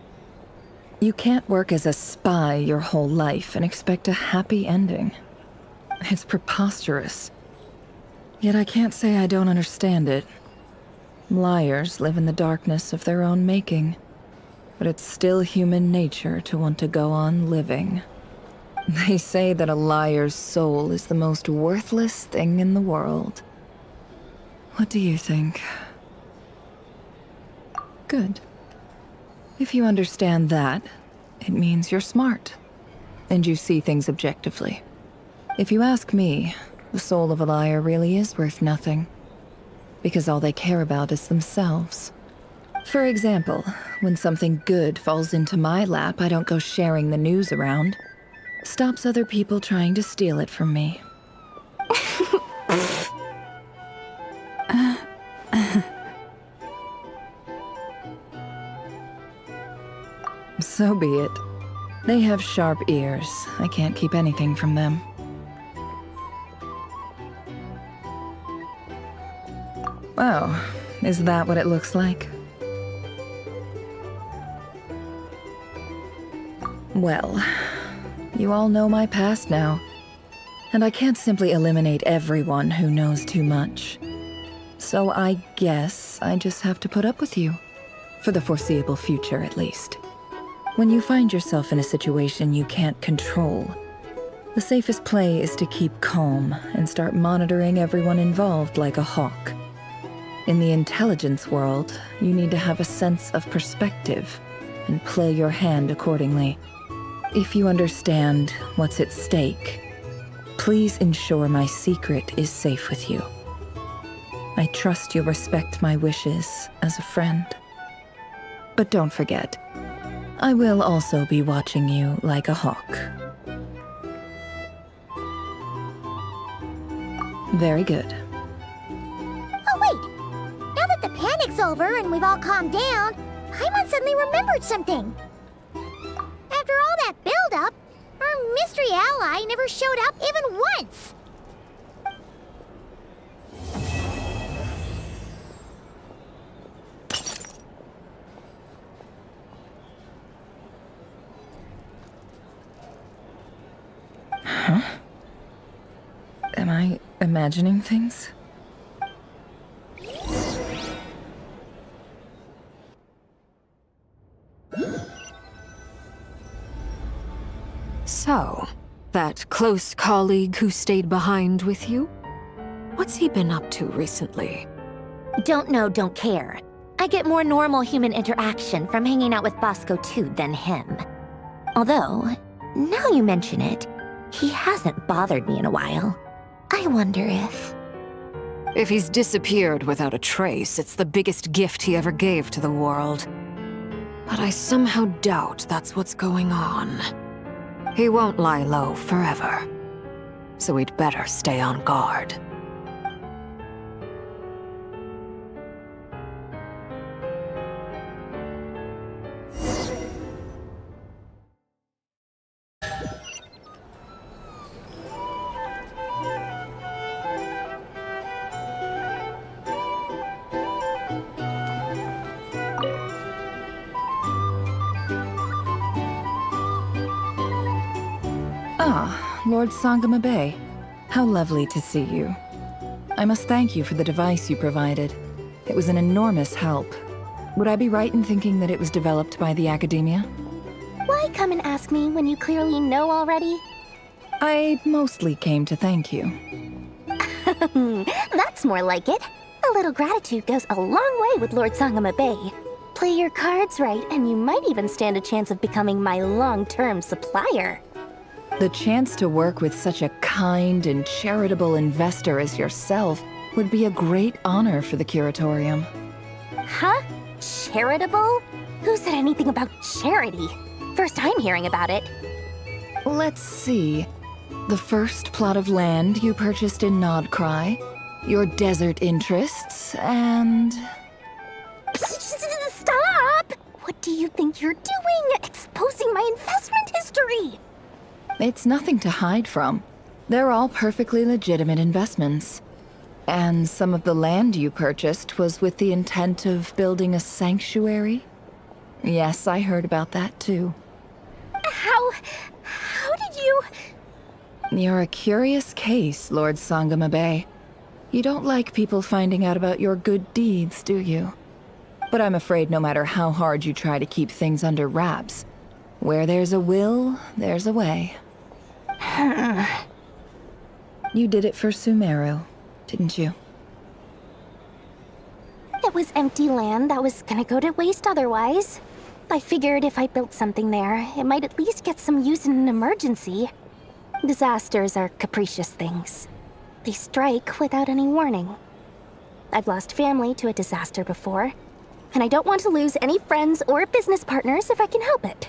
You can't work as a spy your whole life and expect a happy ending. It's preposterous. Yet I can't say I don't understand it. Liars live in the darkness of their own making. But it's still human nature to want to go on living. They say that a liar's soul is the most worthless thing in the world. What do you think? Good. If you understand that, it means you're smart. And you see things objectively. If you ask me, the soul of a liar really is worth nothing. Because all they care about is themselves. For example, when something good falls into my lap, I don't go sharing the news around. Stops other people trying to steal it from me. So be it. They have sharp ears. I can't keep anything from them. Oh, is that what it looks like? Well, you all know my past now. And I can't simply eliminate everyone who knows too much. So I guess I just have to put up with you. For the foreseeable future, at least. When you find yourself in a situation you can't control, the safest play is to keep calm and start monitoring everyone involved like a hawk. In the intelligence world, you need to have a sense of perspective and play your hand accordingly. If you understand what's at stake, please ensure my secret is safe with you. I trust you'll respect my wishes as a friend. But don't forget, I will also be watching you like a hawk. Very good. Oh wait! Now that the panic's over and we've all calmed down, Paimon suddenly remembered something. After all that build-up, our mystery ally never showed up even once! Huh? Am I imagining things? So, that close colleague who stayed behind with you? What's he been up to recently? Don't know, don't care. I get more normal human interaction from hanging out with Bosco 2 than him. Although, now you mention it, he hasn't bothered me in a while. I wonder if... If he's disappeared without a trace, it's the biggest gift he ever gave to the world. But I somehow doubt that's what's going on. He won't lie low forever. So we'd better stay on guard. Ah, Lord Sangama Bay. How lovely to see you. I must thank you for the device you provided. It was an enormous help. Would I be right in thinking that it was developed by the Academia? Why come and ask me when you clearly know already? I mostly came to thank you. That's more like it. A little gratitude goes a long way with Lord Sangama Bay. Play your cards right, and you might even stand a chance of becoming my long-term supplier. The chance to work with such a kind and charitable investor as yourself would be a great honor for the Curatorium. Huh? Charitable? Who said anything about charity? First I'm hearing about it. Let's see. The first plot of land you purchased in Nodcry, your desert interests, and... Stop! What do you think you're doing? Exposing my investment history! It's nothing to hide from. They're all perfectly legitimate investments. And some of the land you purchased was with the intent of building a sanctuary? Yes, I heard about that too. How did you... You're a curious case, Lord Sangamabe. You don't like people finding out about your good deeds, do you? But I'm afraid no matter how hard you try to keep things under wraps, where there's a will, there's a way. You did it for Sumeru, didn't you? It was empty land that was gonna go to waste otherwise. I figured if I built something there, it might at least get some use in an emergency. Disasters are capricious things. They strike without any warning. I've lost family to a disaster before, and I don't want to lose any friends or business partners if I can help it.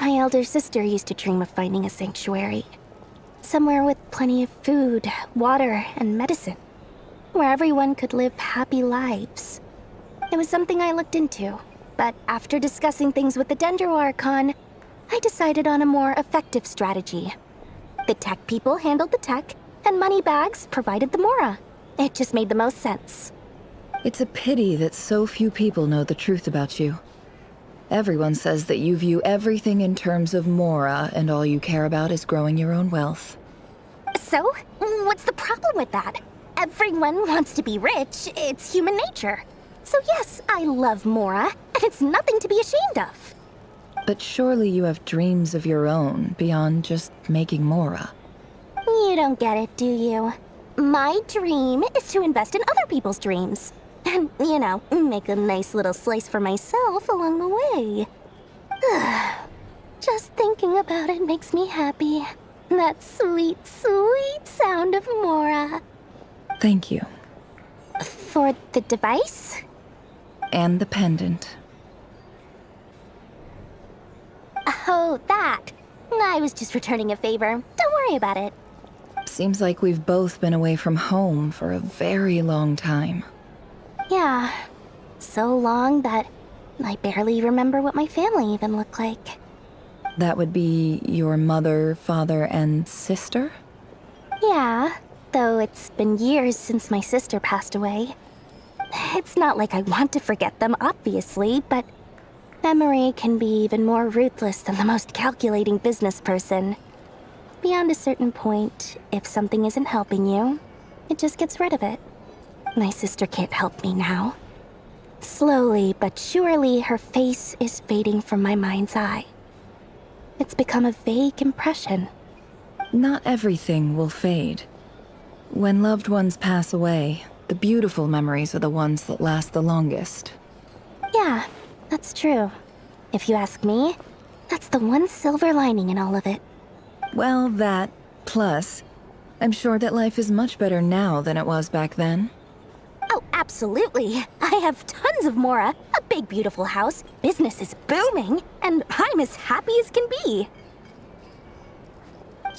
My elder sister used to dream of finding a sanctuary. Somewhere with plenty of food, water, and medicine. Where everyone could live happy lives. It was something I looked into, but after discussing things with the Dendro Archon, I decided on a more effective strategy. The tech people handled the tech, and Moneybags provided the Mora. It just made the most sense. It's a pity that so few people know the truth about you. Everyone says that you view everything in terms of Mora, and all you care about is growing your own wealth. So, what's the problem with that? Everyone wants to be rich. It's human nature. So yes, I love Mora, and it's nothing to be ashamed of. But surely you have dreams of your own beyond just making Mora. You don't get it, do you? My dream is to invest in other people's dreams. And, you know, make a nice little slice for myself along the way. Just thinking about it makes me happy. That sweet, sweet sound of Mora. Thank you. For the device? And the pendant. Oh, that. I was just returning a favor. Don't worry about it. Seems like we've both been away from home for a very long time. Yeah. So long that I barely remember what my family even looked like. That would be your mother, father, and sister? Yeah, though it's been years since my sister passed away. It's not like I want to forget them, obviously, but memory can be even more ruthless than the most calculating business person. Beyond a certain point, if something isn't helping you, it just gets rid of it. My sister can't help me now. Slowly but surely, her face is fading from my mind's eye. It's become a vague impression. Not everything will fade. When loved ones pass away, the beautiful memories are the ones that last the longest. Yeah, that's true. If you ask me, that's the one silver lining in all of it. Well, that, plus, I'm sure that life is much better now than it was back then. Oh, absolutely. I have tons of Mora, a big beautiful house, business is booming, and I'm as happy as can be.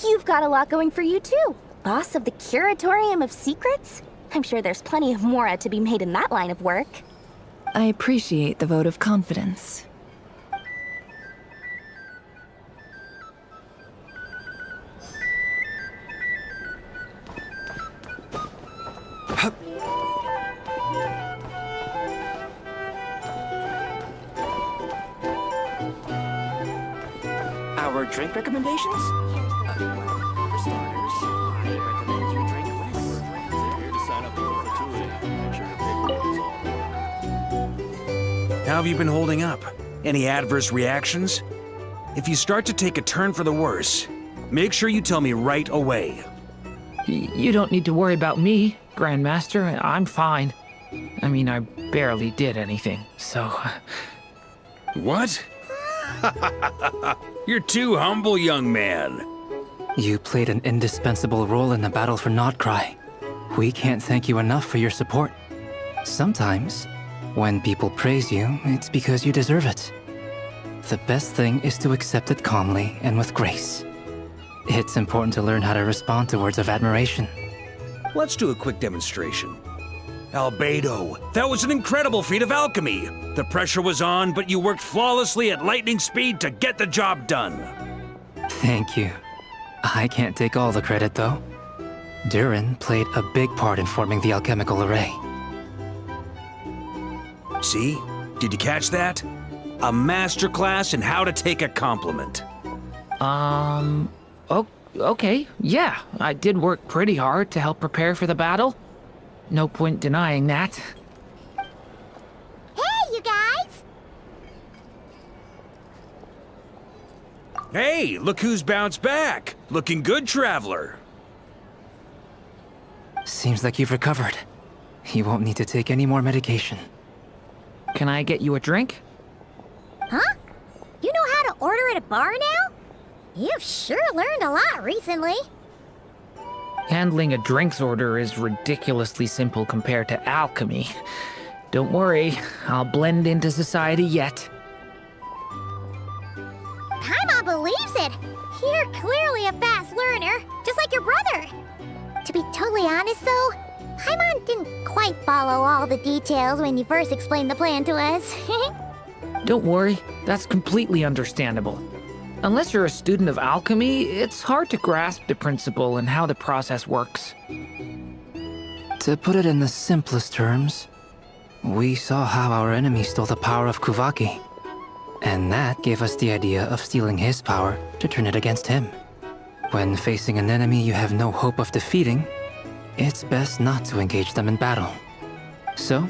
You've got a lot going for you too. Boss of the Curatorium of Secrets? I'm sure there's plenty of Mora to be made in that line of work. I appreciate the vote of confidence. Our drink recommendations? For starters, I recommend you drink less. Here to sign up for gratuity. How have you been holding up? Any adverse reactions? If you start to take a turn for the worse, make sure you tell me right away. You don't need to worry about me, Grandmaster. I'm fine. I mean, I barely did anything, so... What? You're too humble, young man. You played an indispensable role in the battle for Nodcry. We can't thank you enough for your support. Sometimes, when people praise you, it's because you deserve it. The best thing is to accept it calmly and with grace. It's important to learn how to respond to words of admiration. Let's do a quick demonstration. Albedo, that was an incredible feat of alchemy. The pressure was on, but you worked flawlessly at lightning speed to get the job done. Thank you. I can't take all the credit, though. Durin played a big part in forming the alchemical array. See? Did you catch that? A masterclass in how to take a compliment. Okay, yeah, I did work pretty hard to help prepare for the battle. No point denying that. Hey, you guys! Hey, look who's bounced back. Looking good, traveler. Seems like you've recovered. You won't need to take any more medication. Can I get you a drink? Huh? You know how to order at a bar now? You've sure learned a lot recently. Handling a drinks order is ridiculously simple compared to alchemy. Don't worry, I'll blend into society yet. Paimon believes it. You're clearly a fast learner, just like your brother. To be totally honest, though, Paimon didn't quite follow all the details when you first explained the plan to us. Don't worry, that's completely understandable. Unless you're a student of alchemy, it's hard to grasp the principle and how the process works. To put it in the simplest terms, we saw how our enemy stole the power of Kuvaki. And that gave us the idea of stealing his power to turn it against him. When facing an enemy you have no hope of defeating, it's best not to engage them in battle. So,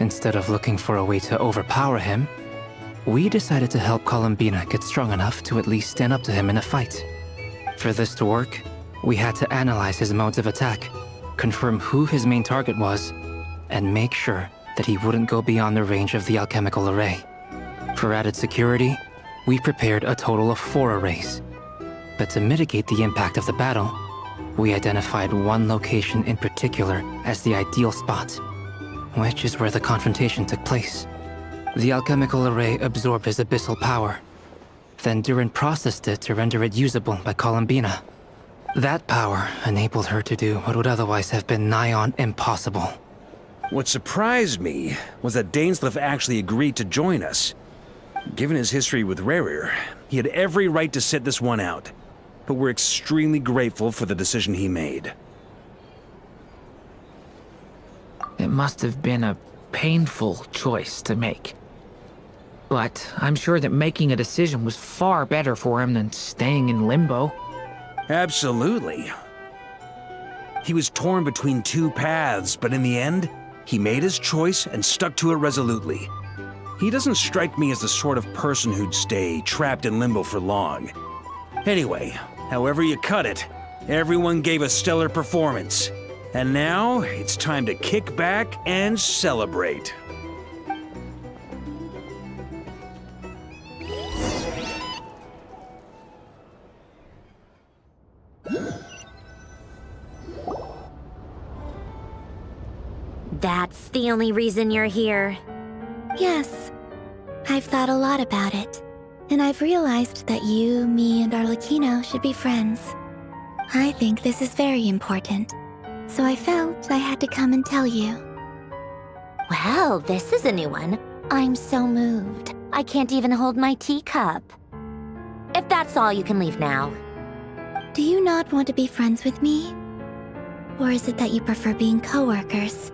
instead of looking for a way to overpower him, we decided to help Columbina get strong enough to at least stand up to him in a fight. For this to work, we had to analyze his modes of attack, confirm who his main target was, and make sure that he wouldn't go beyond the range of the alchemical array. For added security, we prepared a total of 4 arrays. But to mitigate the impact of the battle, we identified one location in particular as the ideal spot, which is where the confrontation took place. The alchemical array absorbed his abyssal power. Then Durin processed it to render it usable by Columbina. That power enabled her to do what would otherwise have been nigh on impossible. What surprised me was that Dainsleif actually agreed to join us. Given his history with Rerir, he had every right to sit this one out. But we're extremely grateful for the decision he made. It must have been a painful choice to make. But I'm sure that making a decision was far better for him than staying in limbo. Absolutely. He was torn between 2 paths, but in the end, he made his choice and stuck to it resolutely. He doesn't strike me as the sort of person who'd stay trapped in limbo for long. Anyway, however you cut it, everyone gave a stellar performance. And now, it's time to kick back and celebrate. That's the only reason you're here. Yes, I've thought a lot about it, and I've realized that you, me, and Arlecchino should be friends. I think this is very important, so I felt I had to come and tell you. Well, this is a new one. I'm so moved. I can't even hold my teacup. If that's all, you can leave now. Do you not want to be friends with me? Or is it that you prefer being coworkers?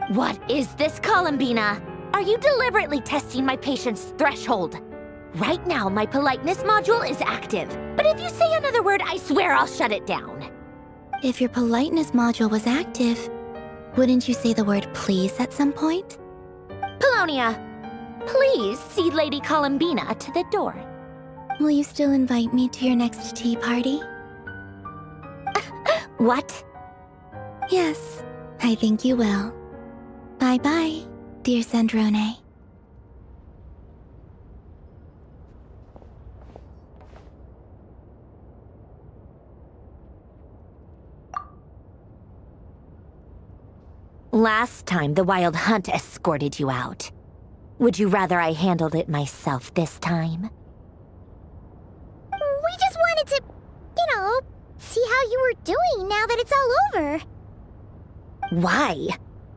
What is this, Columbina? Are you deliberately testing my patience threshold? Right now, my politeness module is active, but if you say another word, I swear I'll shut it down. If your politeness module was active, wouldn't you say the word please at some point? Polonia, please see Lady Columbina to the door. Will you still invite me to your next tea party? What? Yes, I think you will. Bye-bye, dear Sandrone. Last time, the Wild Hunt escorted you out. Would you rather I handled it myself this time? how you were doing now that it's all over. Why?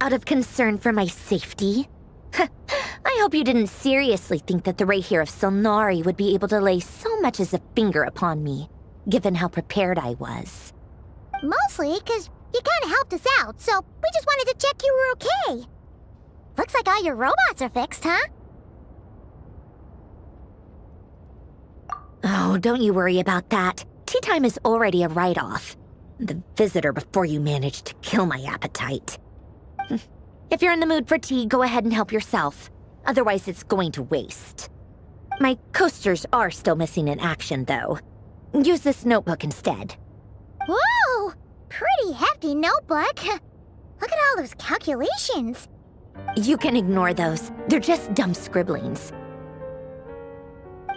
Out of concern for my safety? I hope you didn't seriously think that the Rayhir of Solnari would be able to lay so much as a finger upon me, given how prepared I was. Mostly because you kinda helped us out, so we just wanted to check you were okay. Looks like all your robots are fixed, huh? Oh, don't you worry about that. Tea time is already a write-off. The visitor before you managed to kill my appetite. If you're in the mood for tea, go ahead and help yourself. Otherwise, it's going to waste. My coasters are still missing in action, though. Use this notebook instead. Whoa! Pretty hefty notebook. Look at all those calculations. You can ignore those. They're just dumb scribblings.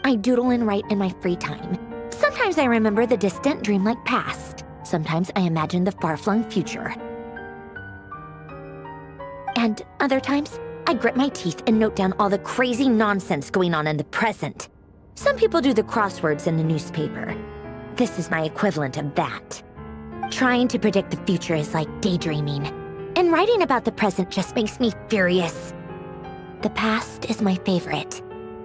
I doodle and write in my free time. Sometimes I remember the distant, dreamlike past. Sometimes I imagine the far-flung future. And other times, I grit my teeth and note down all the crazy nonsense going on in the present. Some people do the crosswords in the newspaper. This is my equivalent of that. Trying to predict the future is like daydreaming, and writing about the present just makes me furious. The past is my favorite.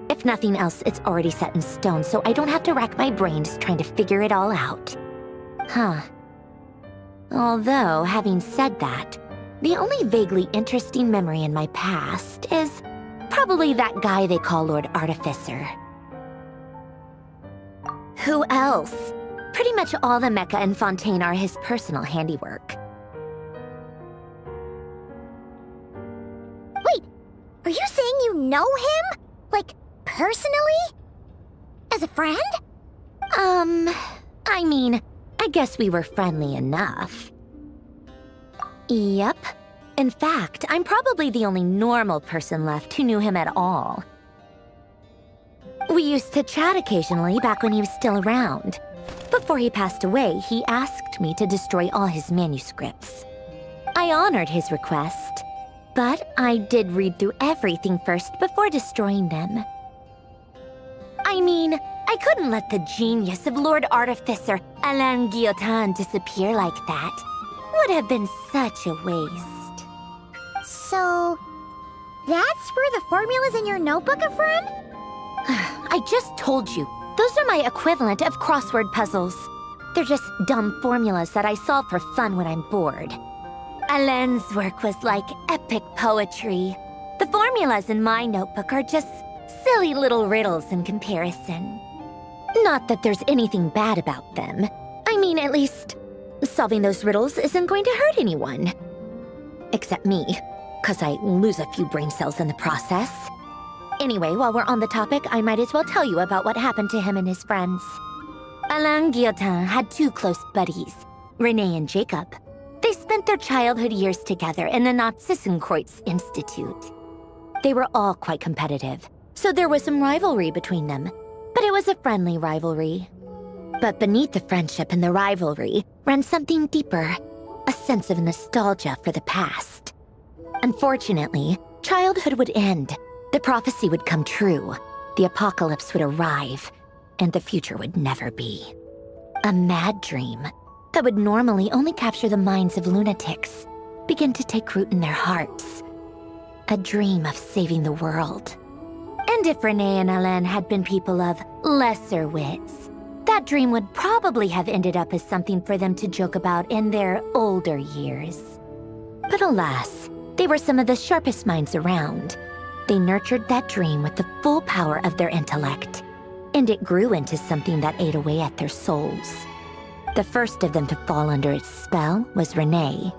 If nothing else, it's already set in stone, so I don't have to rack my brains trying to figure it all out. Huh. Although, having said that, the only vaguely interesting memory in my past is probably that guy they call Lord Artificer. Who else? Pretty much all the mecha in Fontaine are his personal handiwork. Wait, are you saying you know him? Like, personally? As a friend? I mean, I guess we were friendly enough. Yep. In fact, I'm probably the only normal person left who knew him at all. We used to chat occasionally back when he was still around. Before he passed away, he asked me to destroy all his manuscripts. I honored his request, but I did read through everything first before destroying them. I mean, I couldn't let the genius of Lord Artificer Alain Guillotin disappear like that. Would have been such a waste. So, that's where the formulas in your notebook are from? I just told you. Those are my equivalent of crossword puzzles. They're just dumb formulas that I solve for fun when I'm bored. Alain's work was like epic poetry. The formulas in my notebook are just silly little riddles in comparison. Not that there's anything bad about them. I mean, at least, solving those riddles isn't going to hurt anyone. Except me, 'cause I lose a few brain cells in the process. Anyway, while we're on the topic, I might as well tell you about what happened to him and his friends. Alain Guillotin had two close buddies, René and Jacob. They spent their childhood years together in the Narzissenkreuz Institute. They were all quite competitive, so there was some rivalry between them, but it was a friendly rivalry. But beneath the friendship and the rivalry ran something deeper, a sense of nostalgia for the past. Unfortunately, childhood would end. The prophecy would come true, the apocalypse would arrive, and the future would never be. A mad dream that would normally only capture the minds of lunatics began to take root in their hearts. A dream of saving the world. And if René and Alain had been people of lesser wits, that dream would probably have ended up as something for them to joke about in their older years. But alas, they were some of the sharpest minds around. They nurtured that dream with the full power of their intellect, and it grew into something that ate away at their souls. The first of them to fall under its spell was René.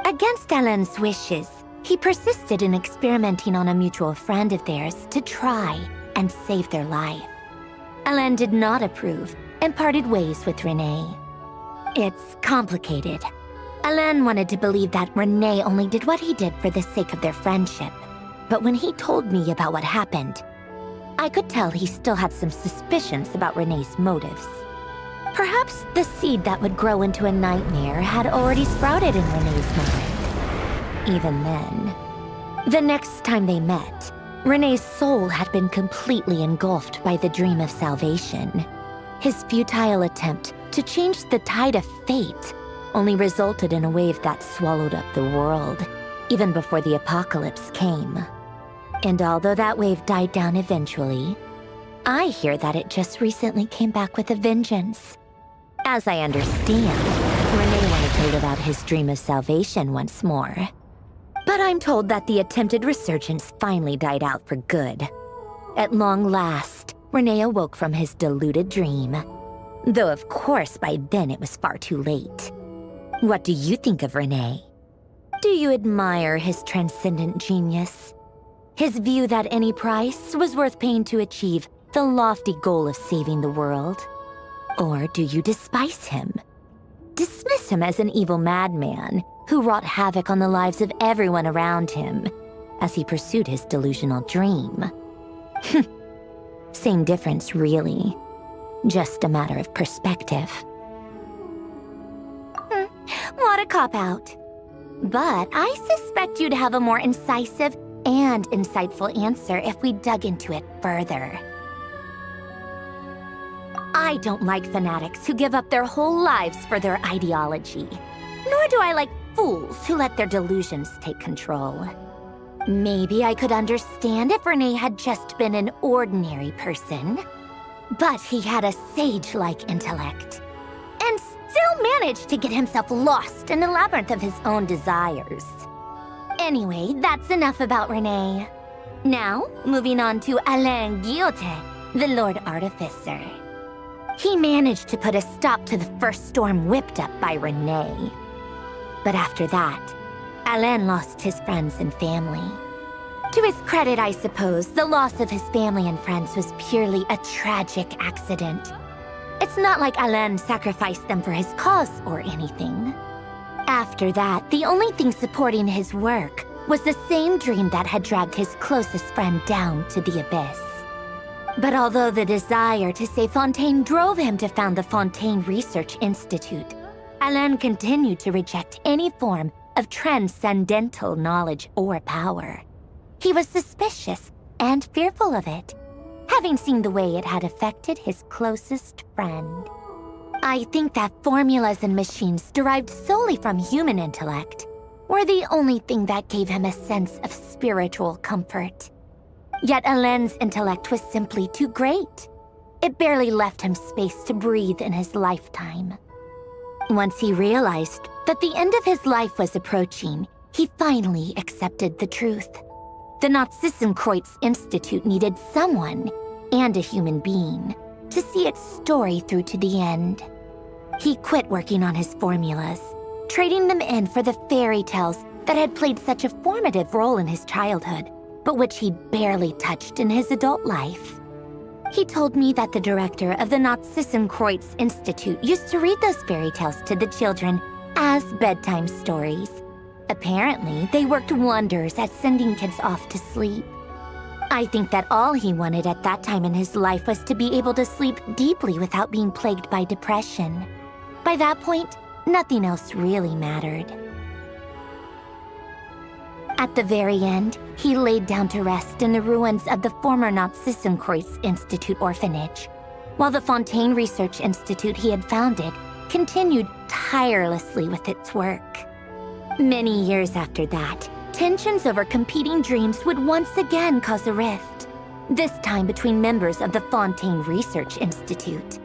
Against Alain's wishes, he persisted in experimenting on a mutual friend of theirs to try and save their life. Alain did not approve and parted ways with René. It's complicated. Alain wanted to believe that René only did what he did for the sake of their friendship. But when he told me about what happened, I could tell he still had some suspicions about René's motives. Perhaps the seed that would grow into a nightmare had already sprouted in René's mind. Even then. The next time they met, René's soul had been completely engulfed by the dream of salvation. His futile attempt to to change the tide of fate only resulted in a wave that swallowed up the world, even before the apocalypse came. And although that wave died down eventually, I hear that it just recently came back with a vengeance. As I understand, Renee wanted to live out his dream of salvation once more. But I'm told that the attempted resurgence finally died out for good. At long last, Renee awoke from his deluded dream. Though of course by then it was far too late. What do you think of Renee? Do you admire his transcendent genius? His view that any price was worth paying to achieve the lofty goal of saving the world? Or do you despise him? Dismiss him as an evil madman who wrought havoc on the lives of everyone around him as he pursued his delusional dream? Same difference, really. Just a matter of perspective. What a cop-out. But I suspect you'd have a more incisive and insightful answer if we dug into it further. I don't like fanatics who give up their whole lives for their ideology. Nor do I like fools who let their delusions take control. Maybe I could understand if Renee had just been an ordinary person. But he had a sage-like intellect. And still managed to get himself lost in the labyrinth of his own desires. Anyway, that's enough about Renee. Now, moving on to Alain Guillotin, the Lord Artificer. He managed to put a stop to the first storm whipped up by Renee. But after that, Alain lost his friends and family. To his credit, I suppose, the loss of his family and friends was purely a tragic accident. It's not like Alain sacrificed them for his cause or anything. After that, the only thing supporting his work was the same dream that had dragged his closest friend down to the abyss. But although the desire to save Fontaine drove him to found the Fontaine Research Institute, Alain continued to reject any form of transcendental knowledge or power. He was suspicious and fearful of it, having seen the way it had affected his closest friend. I think that formulas and machines derived solely from human intellect were the only thing that gave him a sense of spiritual comfort. Yet Alain's intellect was simply too great. It barely left him space to breathe in his lifetime. Once he realized that the end of his life was approaching, he finally accepted the truth. The Nazissenkreuz Institute needed someone, and a human being, to see its story through to the end. He quit working on his formulas, trading them in for the fairy tales that had played such a formative role in his childhood, but which he'd barely touched in his adult life. He told me that the director of the Nazissenkreuz Institute used to read those fairy tales to the children as bedtime stories. Apparently, they worked wonders at sending kids off to sleep. I think that all he wanted at that time in his life was to be able to sleep deeply without being plagued by depression. By that point, nothing else really mattered. At the very end, he laid down to rest in the ruins of the former Nazissenkreuz Institute orphanage, while the Fontaine Research Institute he had founded continued tirelessly with its work. Many years after that, tensions over competing dreams would once again cause a rift, this time between members of the Fontaine Research Institute.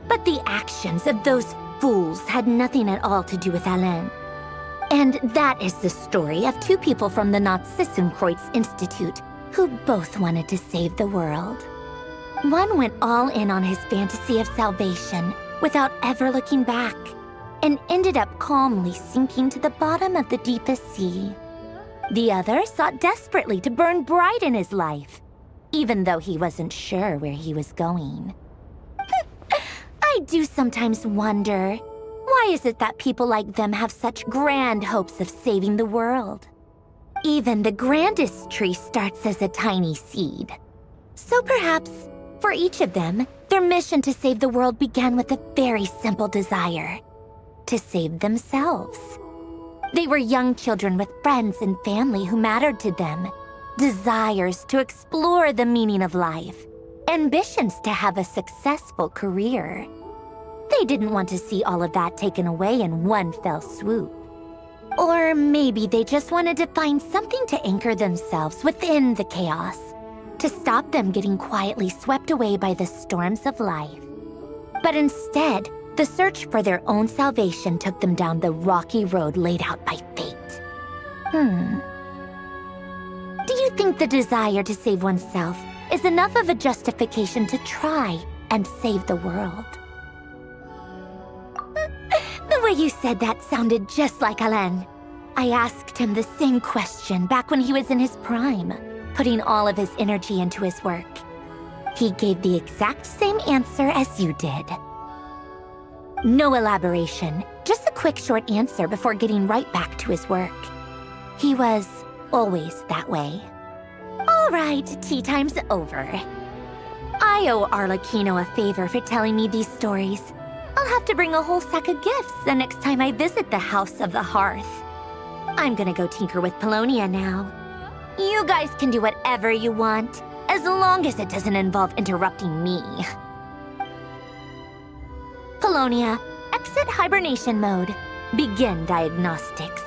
But the actions of those fools had nothing at all to do with Alain. And that is the story of two people from the Nazissenkreuz Institute who both wanted to save the world. One went all in on his fantasy of salvation without ever looking back, and ended up calmly sinking to the bottom of the deepest sea. The other sought desperately to burn bright in his life, even though he wasn't sure where he was going. I do sometimes wonder, why is it that people like them have such grand hopes of saving the world? Even the grandest tree starts as a tiny seed. So perhaps, for each of them, their mission to save the world began with a very simple desire: to save themselves. They were young children with friends and family who mattered to them, desires to explore the meaning of life, ambitions to have a successful career. they didn't want to see all of that taken away in one fell swoop. Or maybe they just wanted to find something to anchor themselves within the chaos, to stop them getting quietly swept away by the storms of life. But instead, the search for their own salvation took them down the rocky road laid out by fate. Do you think the desire to save oneself is enough of a justification to try and save the world? The way you said that sounded just like Alain. I asked him the same question back when he was in his prime, putting all of his energy into his work. He gave the exact same answer as you did. No elaboration, just a quick short answer before getting right back to his work. He was always that way. All right, tea time's over. I owe Arlecchino a favor for telling me these stories. I'll have to bring a whole sack of gifts the next time I visit the House of the Hearth. I'm gonna go tinker with Polonia now. You guys can do whatever you want, as long as it doesn't involve interrupting me. Polonia, exit hibernation mode. Begin diagnostics.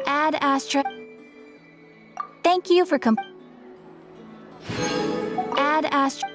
Ad Astra. Thank you for Ad Astra.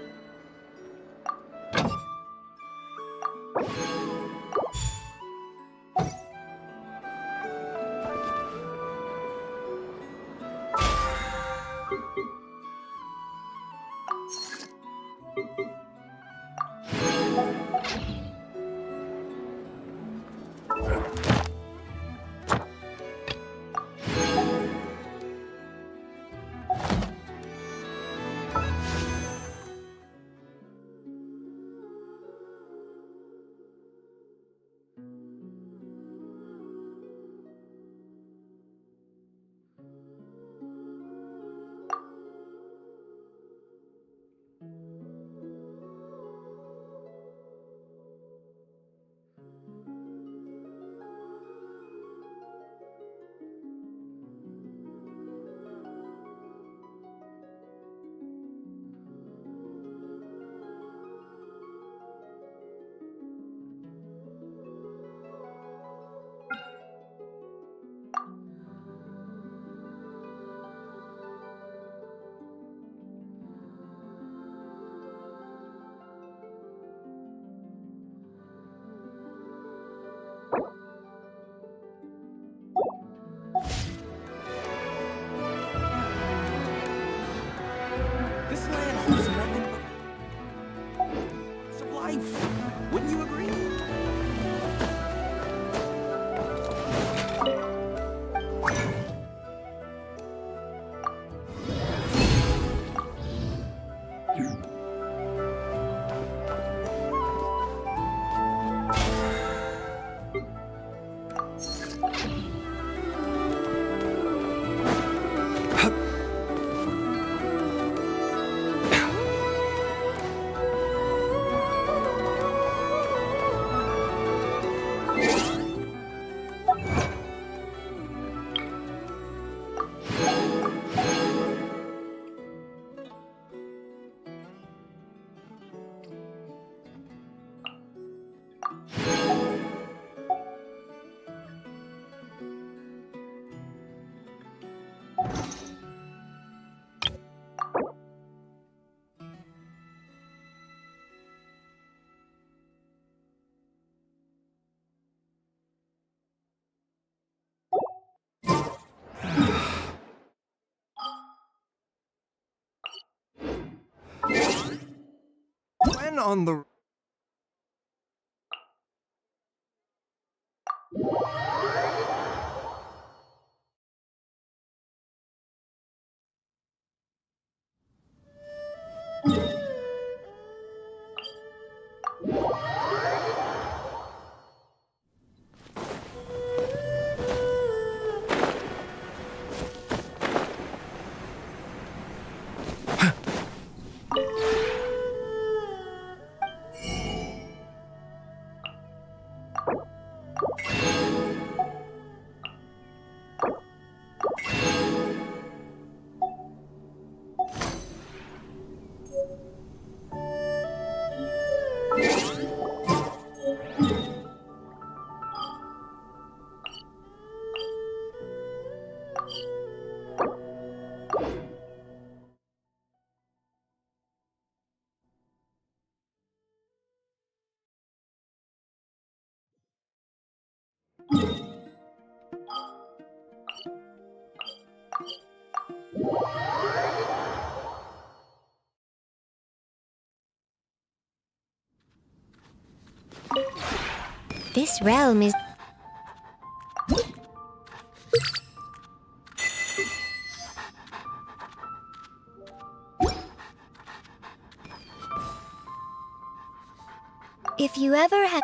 man on the... This realm is... If you ever have...